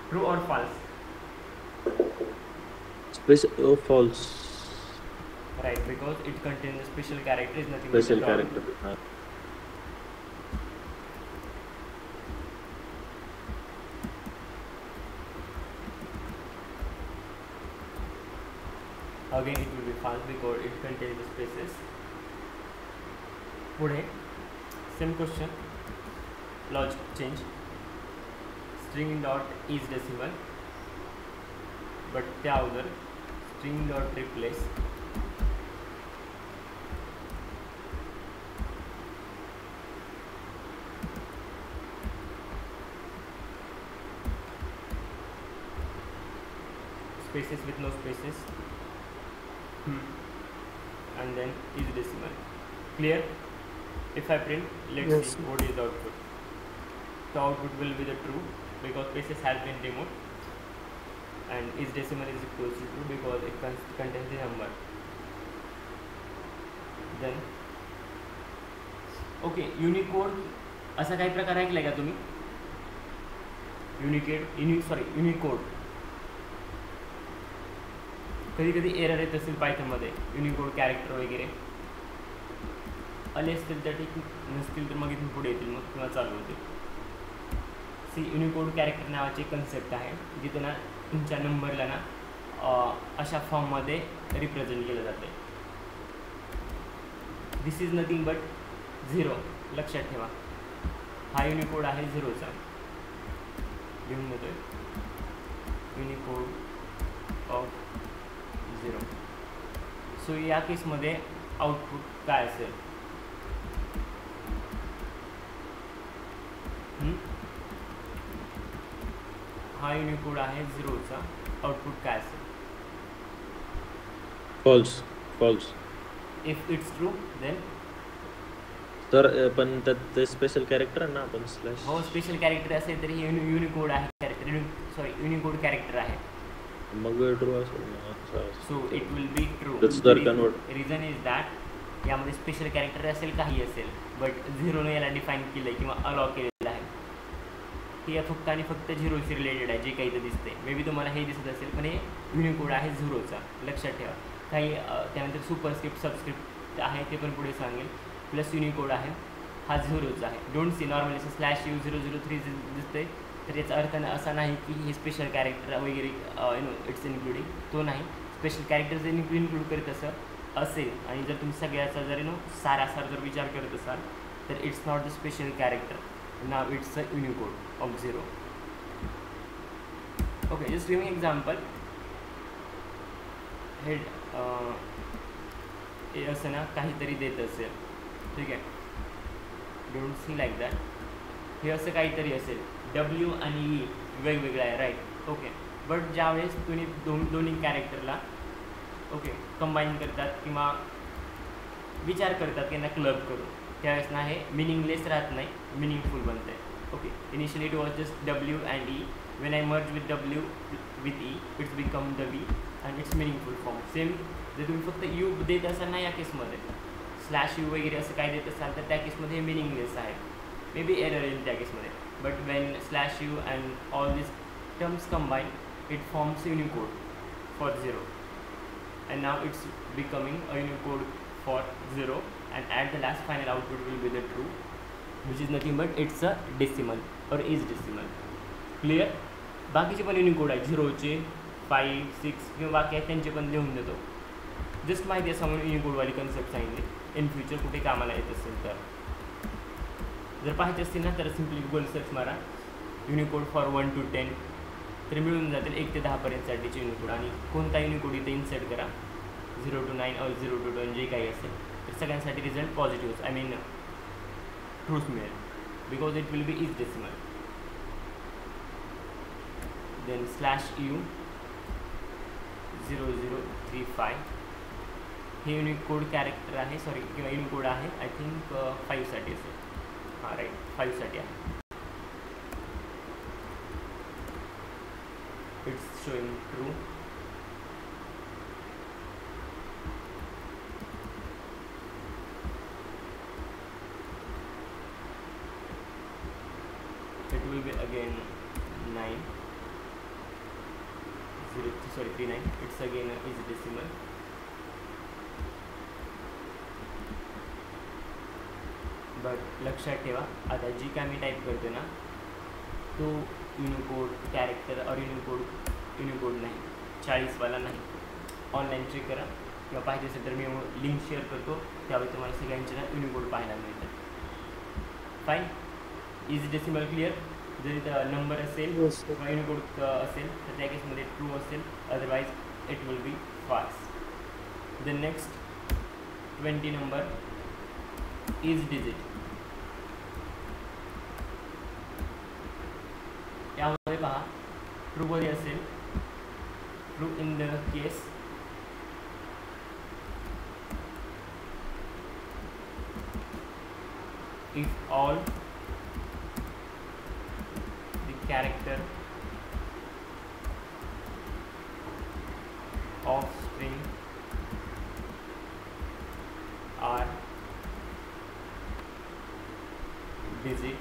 true or false? False. Right, because it contains a special character is nothing special but the dot. Character. Again it will be false because it contains the spaces. पुढे same question, logic change. String dot is decimal, but त्या अगोदर string dot replace spaces with no spaces, and then is decimal. Clear? If I print, let's Yes. see what is the output. The output will be the true because spaces has been removed, and is decimal is equals to true because it contains the number. Then okay, Unicode असा काही प्रकार ऐकलाय का तुम्ही? Unicode कधी कधी error येत असेल पायथनमध्ये Unicode character वगैरे आले असतील तर ठीक, नसतील तर मग इथून पुढे येतील, मग किंवा चालू होतील. सी युनिकोड कॅरेक्टर नावाची कन्सेप्ट आहे जिथे ना तुमच्या नंबरला ना अशा फॉर्ममध्ये रिप्रेझेंट केलं जाते. This is nothing but 0. लक्षात ठेवा, हा युनिकोड आहे 0चा. लिहून देतोय युनिकोड ऑफ 0. सो या केसमध्ये आउटपुट काय असेल? हा युनिकोड आहे 0चा, आउटपुट काय असेल? False. False. If it's true then तर पण त्यात ते स्पेशल कॅरेक्टर आहे ना, आपण स्लॅश. हो, स्पेशल कॅरेक्टर असेल तरी हे युनिकोड आहे कॅरेक्टर, सॉरी युनिकोड कॅरेक्टर आहे. मग ट्रू असेल. सो it will be true. Reason is that यामध्ये स्पेशल कॅरेक्टर असेल, काही असेल, बट 0ने याला डिफाईन केलं आहे किंवा अलॉ केलेलं आहे. हे फक्त आणि फक्त 0शी रिलेटेड आहे, जे काही इथं दिसते. मे बी तुम्हाला हे दिसत असेल, पण हे युनिकोड आहे 0चा. लक्षात ठेवा. काही त्यानंतर सुपरस्क्रिप्ट सबस्क्रिप्ट आहे, ते पण पुढे सांगेल. प्लस युनिकोड आहे, हा 0चा आहे. डोंट सी नॉर्मली असं /U003 दिसते, तर याचा अर्थ असा नाही की हे स्पेशल कॅरेक्टर वगैरे इट्स इन्क्लुडिंग, तो नाही. स्पेशल कॅरेक्टर जर इन्क्लूड करत असेल आणि जर तुम्ही सगळ्याचा जर सारासार जर विचार करत असाल तर it's not the special character, नाव it's a Unicode of 0. Okay, just giving example. हे असं ना काहीतरी देत असेल, ठीक आहे. Don't see like that. हे असं काहीतरी असेल, W आणि E वेगवेगळं आहे, राईट. ओके, बट ज्यावेळेस तुम्ही दोन्ही कॅरेक्टरला ओके कंबाईन करतात किंवा विचार करतात की यांना क्लब करू, त्यावेळेस ना हे मिनिंगलेस राहत नाही, मिनिंगफुल बनतं आहे. Okay, initially it was just W and E. When I merge with W with E, it's become the V and it's meaningful form. Same जर तुम्ही फक्त U देत असाल ना या केसमध्ये, /U वगैरे असं काय देत असाल तर त्या केसमध्ये हे मिनिंगलेस आहे. मे बी एरर येईल त्या केसमध्ये. But when /U and all this terms combine, it forms Unicode for 0. And now it's becoming a Unicode for 0, and at the last final output will be the true, which is nothing but it's a decimal or is decimal. Clear? बाकीचे पण Unicode आहेत 0चे 5, 6 किंवा बाकी आहेत, त्यांचे पण लिहून देतो. जस्ट माहिती आहे समोर युनिकोडवाली कन्सेप्ट सांगितली. इन फ्युचर कुठे कामाला येत असेल तर, जर पाहायचे असतील ना तर सिम्पली गुगल सर्च मारा युनिकोड फॉर 1 to 10, तर मिळून जातील 1 ते 10 पर्यंतसाठीचे युनिकोड. आणि कोणता युनिकोड इथे इन्सर्ट करा, 0 to 9 और 0 to 10 जे काही असेल, तर सगळ्यांसाठी result positive, I mean truth मिळेल, because it will be is decimal. Then /U 0035 हे युनिकोड कॅरेक्टर आहे, सॉरी किंवा युनिकोड आहे, आय थिंक 5साठी असेल. हां राईट, 5साठी आहे. It's showing true. It will be again 9 0 sorry 39. It's again is decimal. But लक्षात ठेवा, आता जी काय मी टाईप करतो ना तो युनिकोड कॅरेक्टर और युनिकोड नाही, 40वाला नाही. ऑनलाईन चेक करा किंवा पाहिजे असेल तर मी लिंक शेअर करतो, त्यावेळी तुम्हाला सगळ्यांचे ना युनिकोड पाहायला मिळतात. फाईन. Is decimal clear. जर इथं नंबर असेल किंवा युनिकोड असेल तर त्या केसमध्ये ट्रू असेल, otherwise it will be false. The next 20 number is digit. यामध्ये पहा ट्रू मध्ये असेल, true in the case if all the character of string are digit,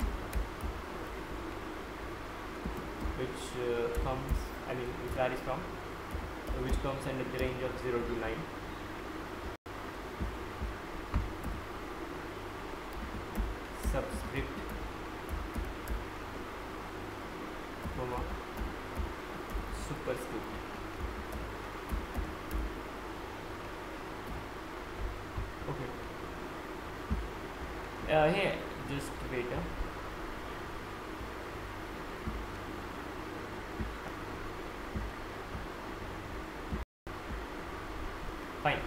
which comes, I mean which varies from which comes under the range of 0 to 9. Subscript comma superscript. Okay. Here, just wait. Fine.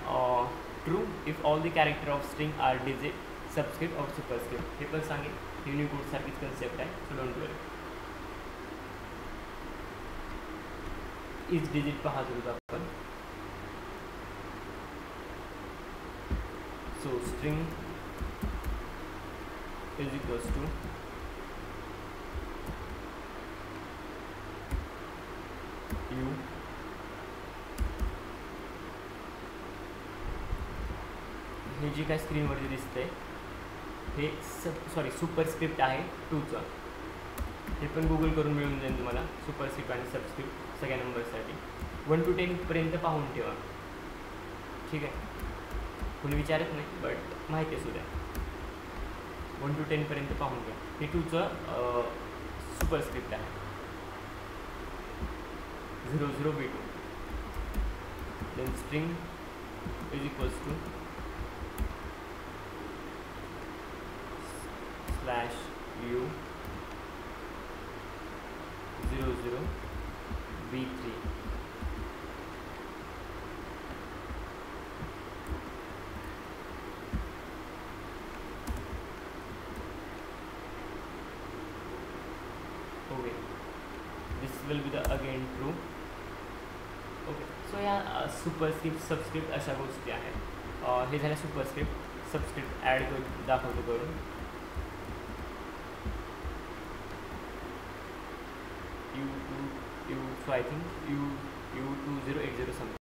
True if all the character of string are digit, subscript और superscript. हे पण सांगेल Unicode सारखीच concept आहे, so don't worry. Is digit पाहत होतो आपण. So string is equals to U हे जे काय स्क्रीनवरती दिसतंय हे सुपरस्क्रिप्ट आहे 2चं. हे पण गुगल करून मिळून जाईल तुम्हाला, सुपरस्क्रिप्ट आणि सबस्क्रिप्ट सगळ्या नंबरसाठी. 1 to 10 पर्यंत पाहून ठेवा, ठीक आहे. कोणी विचारत नाही बट माहिती असू द्या. 1 to 10 पर्यंत पाहून ठेवा. हे 2चं सुपरस्क्रिप्ट आहे. 00B2 then string is equals to /u 00B3. Okay, this will be the again true. Okay, so या सुपरस्क्रिप्ट सबस्क्रिप्ट अशा गोष्टी आहेत. हे झालं सुपरस्क्रिप्ट. सबस्क्रिप्ट ॲड करून दाखवतो करून. so I think U2080 something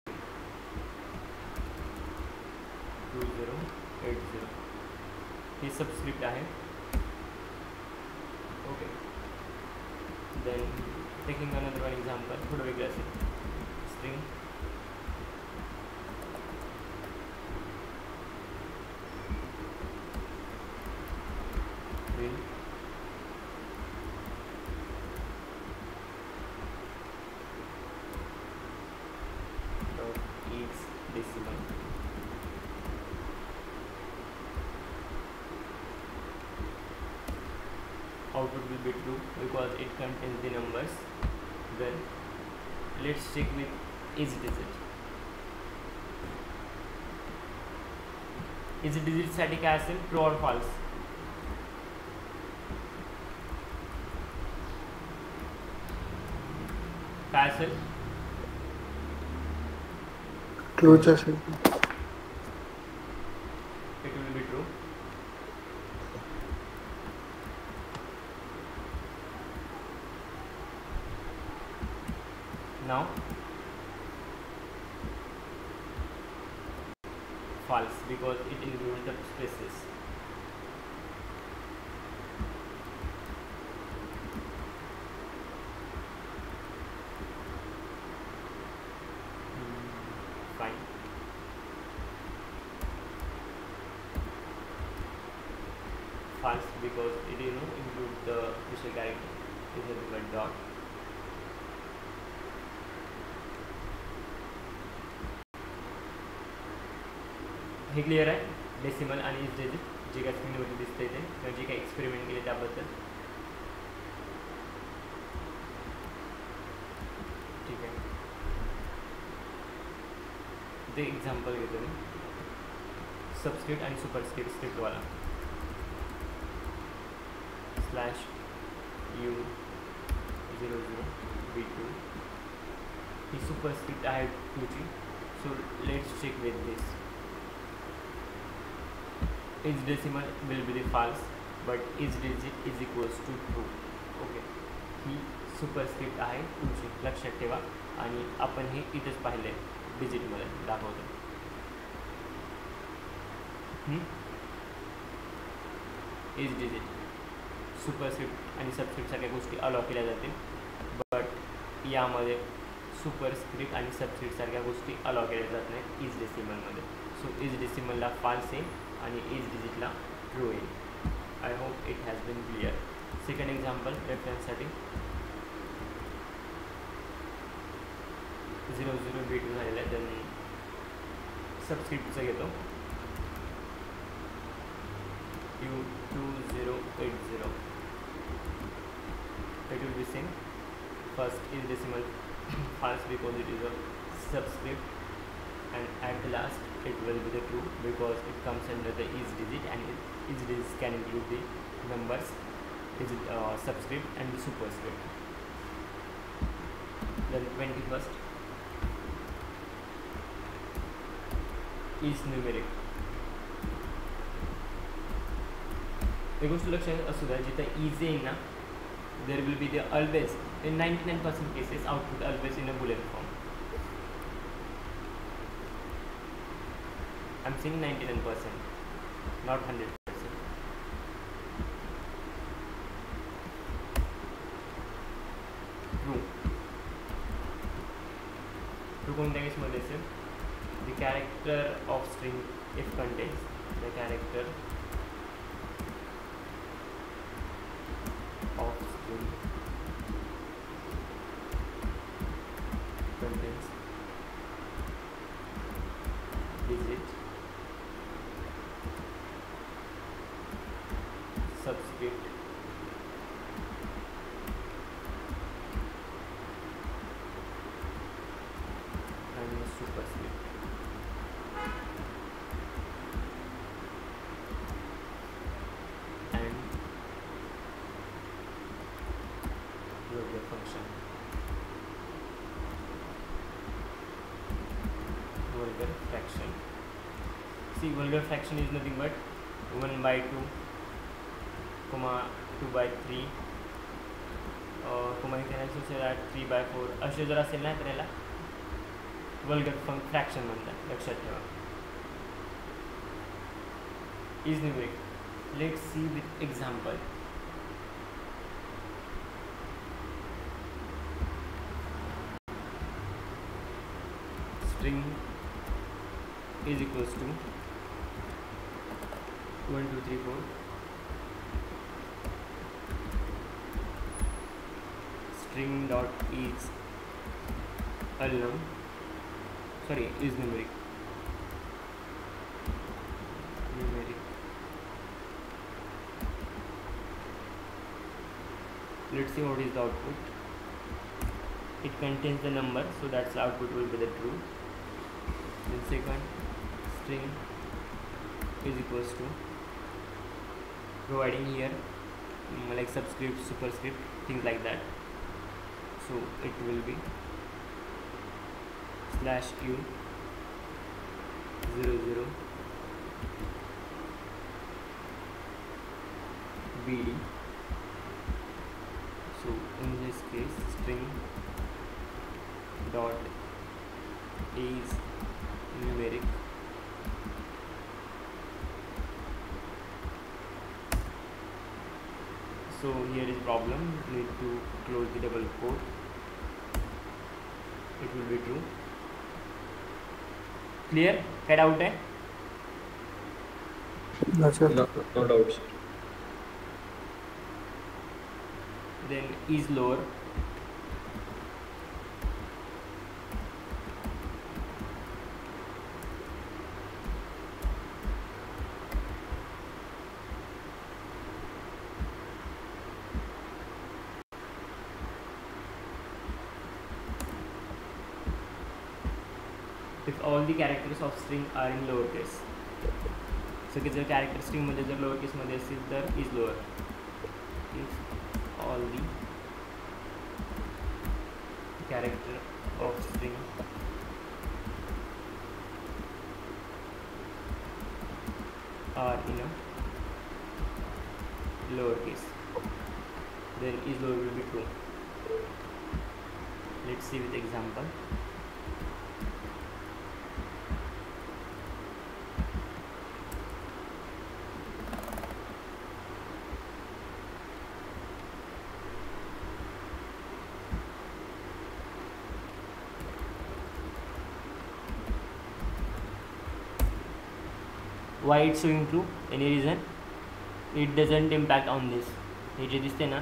2080 हे सबस्क्रिप्ट आहे. Okay, then taking another one example, थोडं वेगळं असेल. String will each decimal output will be true because it contains the numbers. Then let's check with is digit. is digit साठी काय असेल, true और false. काय असेल, ट्रूच असेल. it will be true. Now false because it includes the spaces. Fine. False because it includes the special character is nothing but dot. हे clear आहे. Decimal आणि इज डिजिट जे काय स्क्रीनवरती दिसतंय ते, किंवा जे काही एक्सपेरिमेंट केले त्याबद्दल. ठीक आहे, ते एक्झाम्पल घेतो मी. सबस्क्रिप्ट आणि सुपरस्क्रिप्ट स्क्रिप्टवाला. /u00B2 ही सुपरस्क्रिप्ट आहे 2ची. So let's check with this. is decimal will be the false but is digit is equals to true. Okay, he superscript आहे 2ची, लक्षात ठेवा. आणि आपण हे इथेच पाहिले डिजिटमध्ये दाखवतो. इज डिजिट सुपरस्क्रिप्ट आणि सबस्क्रिप्ट सगळ्या गोष्टी अलाव केल्या जातील, बट यामध्ये सुपरस्क्रिप्ट आणि सबस्क्रिप्ट सारख्या गोष्टी अलाव केल्या जात नाहीत इज डेसिमलमध्ये. सो इज डेसिमलला फाल्स येईल आणि इज डिजिटला ट्रू येईल. I hope it has been clear. Second example रेफरन्ससाठी 00B2 झालेलं आहे. देन सबस्क्रिप्टचं घेतो U2080. It will be same. First is decimal false because it is a subscript, and at the last it will be the true because it comes under the is digit, and is digit can include the numbers, is subscript and the superscript. Then 21st is numeric. एक गोष्ट लक्षात असू द्या, जिथं is येईल ना there will be the always in 99% cases output always in a boolean form. I'm saying 99%, not 100%. True. True कोणत्या केसमध्ये असेल? The character of string if contains the character of string contains digit, subscript, and superscript. And the function vulgar fraction. See, vulgar fraction is nothing but 1/2, 2/3, you can also say that 3/4 असे जर असेल ना तर याला vulgar fraction म्हणतात. लक्षात ठेवा. is numeric. Let's see with example. String is equals to 1 2 3 4. String dot is unknown, sorry, is numeric. Let's see what is the output. It contains the number, so that's the output will be the true. Then second, string is equals to providing here like subscript, superscript, things like that. So it will be /u 00 bd. So in this case, string dot is numeric. So here is problem, need to close the double quote. It will be true. Clear? Get out there. That's it. No doubts. Then is lower. If all the characters of string are in lowercase. So की जर character string मध्ये जर lowercase मध्ये असेल तर is lower. If all the character of string are in a lowercase, then is lower will be true. Let's see with example. why it's showing true? Any reason? It doesn't impact on this. हे जे दिसते ना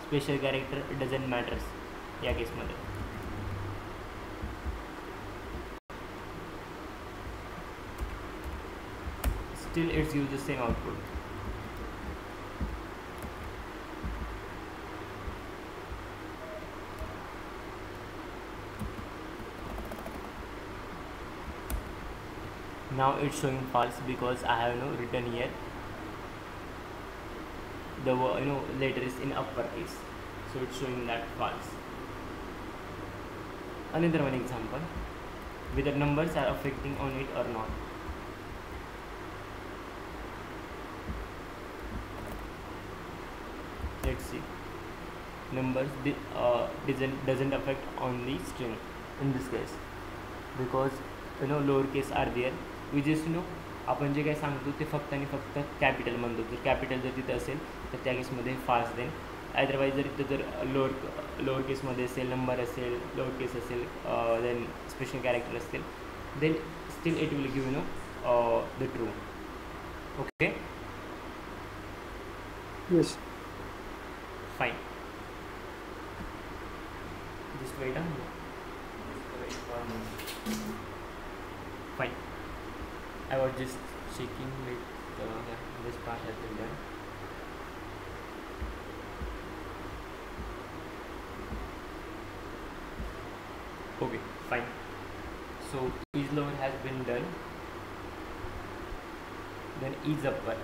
special character doesn't matters या केसमध्ये. Still it's gives the same output. Now it's showing false because I have written here the letter is in uppercase, so it's showing that false. Another one example, whether numbers are affecting on it or not. Let's see. Numbers doesn't affect on the string in this case because lower case are there. We just आपण जे काही सांगतो ते फक्त आणि फक्त capital म्हणतो. जर capital जर तिथं असेल तर त्या केसमध्ये फास्ट देन. अदरवाईज जर इथं जर लोअर केसमध्ये असेल, नंबर असेल, लोअर केस असेल, देन स्पेशल कॅरेक्टर असतील, then still it will give the true. Okay, yes. Fine. Just wait fine. I was just checking with this part has been done. Okay, fine. So is lower has been done, then is upper.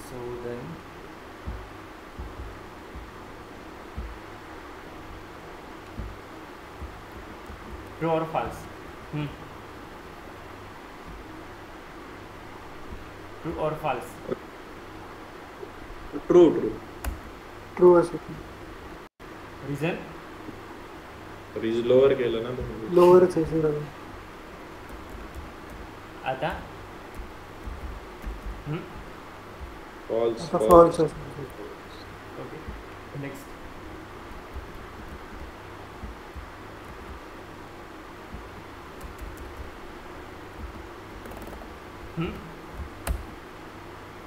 So then true or false? True or false? True असेल. Reason? रीज lower केलं ना लोअरच आहे sir. आता false. आता false असेल. Okay, next.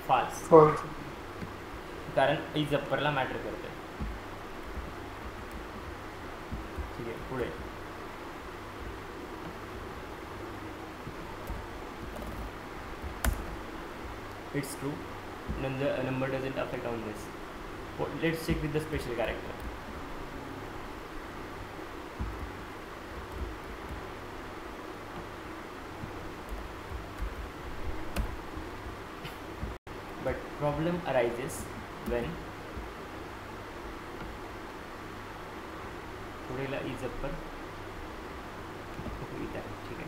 False. False. कारण is अप्परला matter करते. ठीक आहे, पुढे it's true. Number doesn't affect on this. Let's check with the special character. But problem arises when पुढेला is upper. ठीक आहे.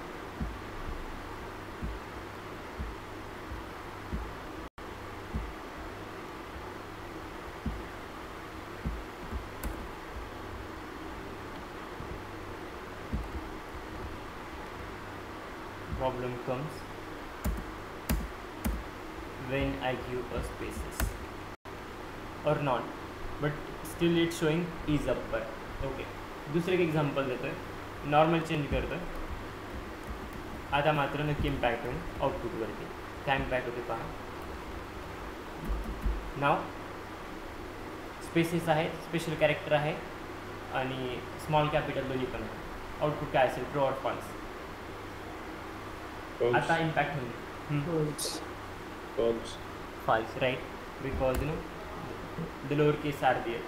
Problem comes when I give a spaces or not, but still it's showing is upper. Okay, दुसरे एक example देतोय. Normal change करतोय. आता मात्र नक्की impact होईल आउटपुटवरती. काय इम्पॅक्ट होते पहा. नाव स्पेसेस आहे, स्पेशल कॅरेक्टर आहे आणि स्मॉल कॅपिटल दोन्ही पण आहे. आउटपुट काय असेल, ट्रू और फॉल्स. आता इम्पॅक्ट होईल false, right, because the lower case are there.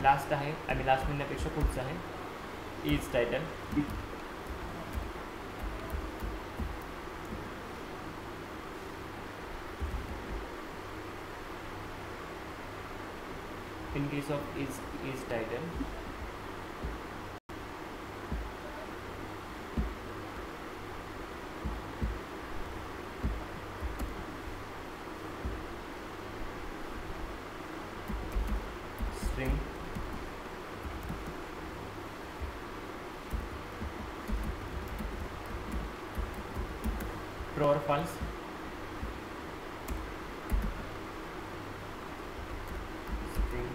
Last आहे आणि लास्ट म्हणण्यापेक्षा पुढचं आहे is title. in case of is title, string or false? String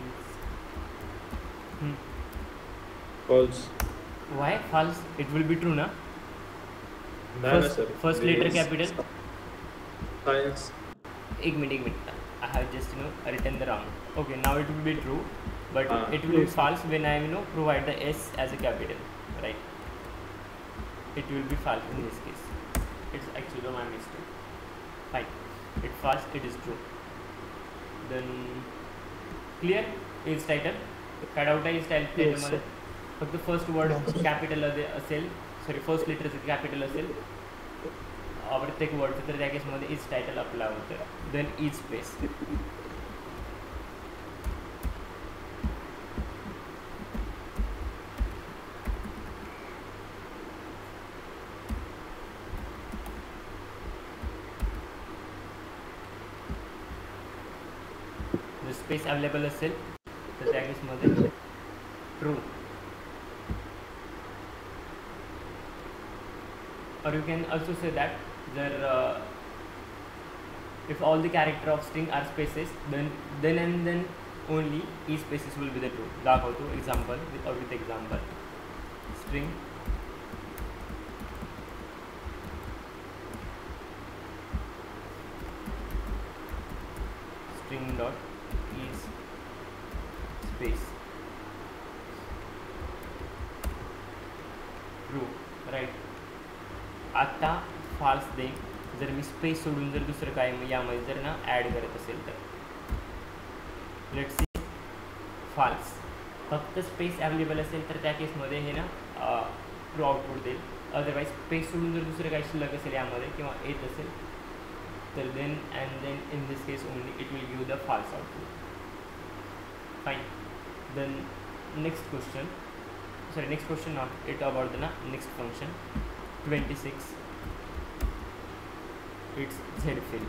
is false. why false? It will be true na? नाही ना sir. First letter capital. Science. एक minute I have just written the wrong. Okay, now it will be true, but it will be Yes. false when I provide the S as a capital, right? It will be false in this case. It's actually my mistake. Fine, it's false, it is true. Then clear is title. काय doubt आहे style टायटलमध्ये? फक्त first word capital असेल, sorry first लेटरचं capital असेल प्रत्येक वर्डचं, तर त्या केसमध्ये इज टायटल अप्लाय होतं. Then is space. जर स्पेस अवेलेबल असेल तर त्या केसमध्ये true. Or you can also say that if all the character of string are spaces, then and then only each spaces will be the true. दाखवतो example with example. String dot is space true, right? आता false देईन जर मी space सोडून जर दुसरं काय यामध्ये जर ना ॲड करत असेल तर. Let's see false. फक्त स्पेस अवेलेबल असेल तर त्या केसमध्ये हे ना ट्रू आउटपुट देईल. अदरवाईज स्पेस सोडून जर दुसरं काही शिल्लक असेल यामध्ये किंवा येत असेल तर then and then in this case only it will give the false output. Fine. Then next question, sorry next question not it about the ना next function 26. Its z fill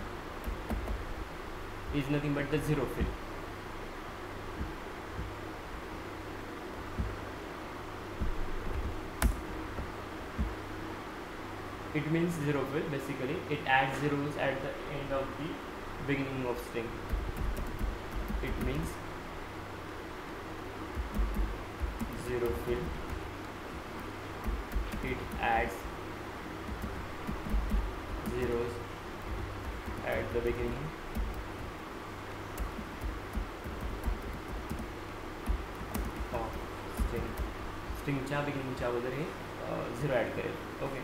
is nothing but the zero fill. It means zero fill. Basically, it adds zeros at the end of the beginning of string. It means zero fill. It adds zeros at the beginning of string. स्ट्रिंगच्या बिगिनिंगच्या अगोदर हे zero add करेल. Okay.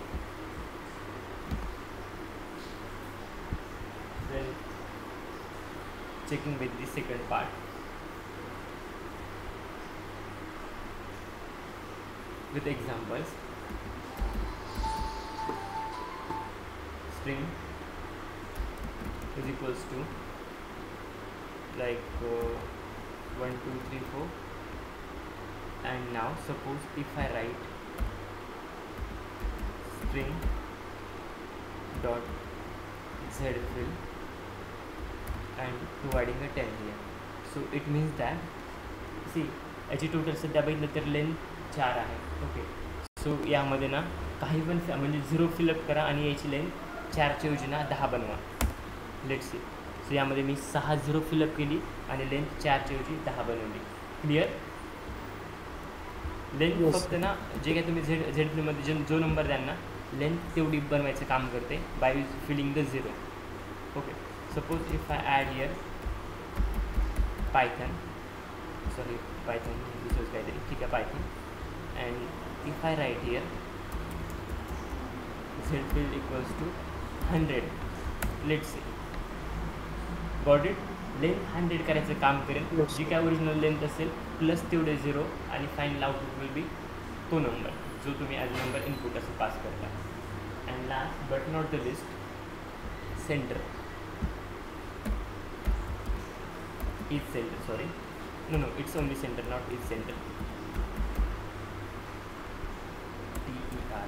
Then checking with the second part with examples. String is equals to like 1 2 3 4, and now suppose if I write string dot zfill and providing a 10 here, so it means that see याची total सध्या बघितलं तर length 4 आहे. Okay. सो यामध्ये ना काही पण म्हणजे 0 फिलअप करा आणि याची लेंथ 4च्या ऐवजी ना 10 बनवा. Let's see. सो यामध्ये मी 6 0 फिलअप केली आणि लेंथ 4च्या ऐवजी 10 बनवली. क्लिअर? लेंथ फक्त ना जे काय तुम्ही झेड फिलमध्ये जो नंबर द्याल ना लेंथ तेवढी बनवायचं काम करते by filling the 0. Okay. Suppose if I add here Python, sorry Python दुसरंच काहीतरी, ठीक आहे Python, and if I write here zfill equals to 100, let's say, got it? Length 100 करायचं काम करेल. जी काय ओरिजिनल लेंथ असेल प्लस तेवढे 0 आणि फायनल आउटपुट विल बी तो नंबर जो तुम्ही ॲज नंबर इनपुट असं पास करता. And last but not the list, centre is centre, sorry no it's only center, not is center. TER.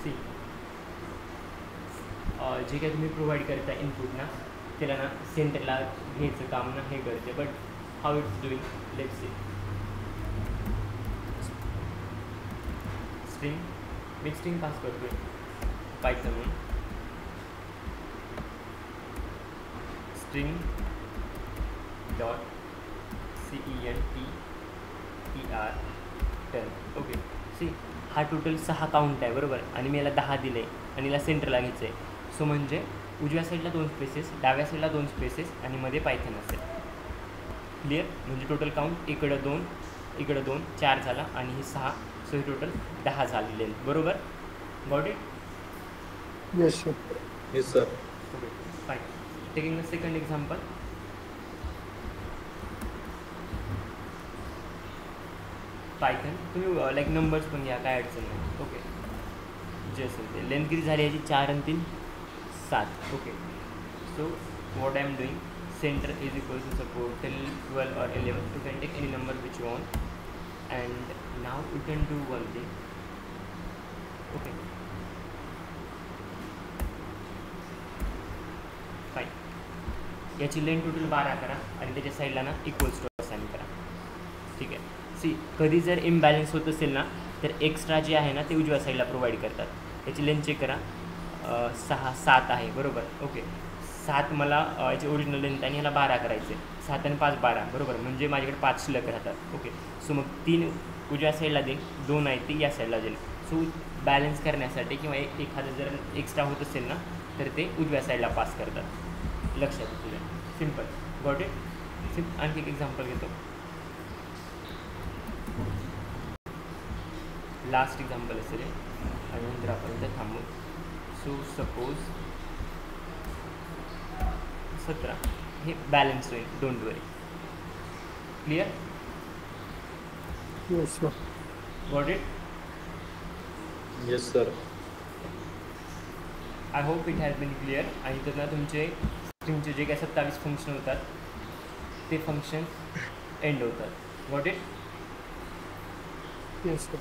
See जे काही तुम्ही प्रोव्हाइड करता इनपुट ना त्याला ना सेंटरला घ्यायचं काम ना हे करते. But how it's doing let's see. String me string pass करतोय पायथन म्हणून. String dot CENTER 10. ओके सी हा टोटल 6 काउंट आहे बरोबर, आणि मी याला 10 दिलं आहे आणि याला सेंटरला घ्यायचं आहे. सो म्हणजे उजव्या साईडला 2 स्पेसेस, डाव्या साईडला 2 स्पेसेस आणि मध्ये पायथन असेल. क्लिअर? म्हणजे टोटल काउंट इकडं 2 इकडं 2 4 झाला आणि हे 6. सो हे टोटल 10 झालेले आहेत बरोबर. Got it? Yes sir. Yes sir. Okay fine. Taking the second example. Python तुम्ही लाईक नंबर्स पण घ्या, काय अडचण नाही. ओके जे असेल ते. लेंथ किती झाली याची? 4 आणि 3 7. Okay so what I am doing, center is equal to suppose till 12 or 11. You can take any number which you want, and now you can do one thing. Okay, fine. याची length total 12 करा आणि त्याच्या साईडला ना equals to assign करा. ठीक आहे. सी कधी जर इम्बॅलन्स होत असेल ना तर एक्स्ट्रा जे आहे ना ते उजव्या साईडला प्रोव्हाइड करतात. याची लेंथ चेक करा. 6 7 आहे बरोबर. ओके 7 मला याची ओरिजिनल लेंथ आणि ह्याला 12 करायचे. 7 आणि 5 12 बरोबर, म्हणजे माझ्याकडे 5 शिल्लक राहतात. ओके सो मग 3 उजव्या साईडला देईन, 2 आहे ती या साईडला देईन. सो बॅलन्स करण्यासाठी किंवा एखादं जर एक्स्ट्रा होत असेल ना तर ते उजव्या साईडला पास करतात. लक्षात तुझ्या सिम्पल. Got it? आणखी एक एक्झाम्पल घेतो. लास्ट एक्झाम्पल असेल आणि नंतर आपण इथं थांबू. सो सपोज 17 हे बॅलन्स होईल. Don't worry. Clear? Yes sir. Got it? Yes sir. I hope it has been clear. आणि त्यातनं तुमचे स्ट्रिंगचे जे काही 27 फंक्शन होतात ते फंक्शन एंड होतात. Got it? Yes sir.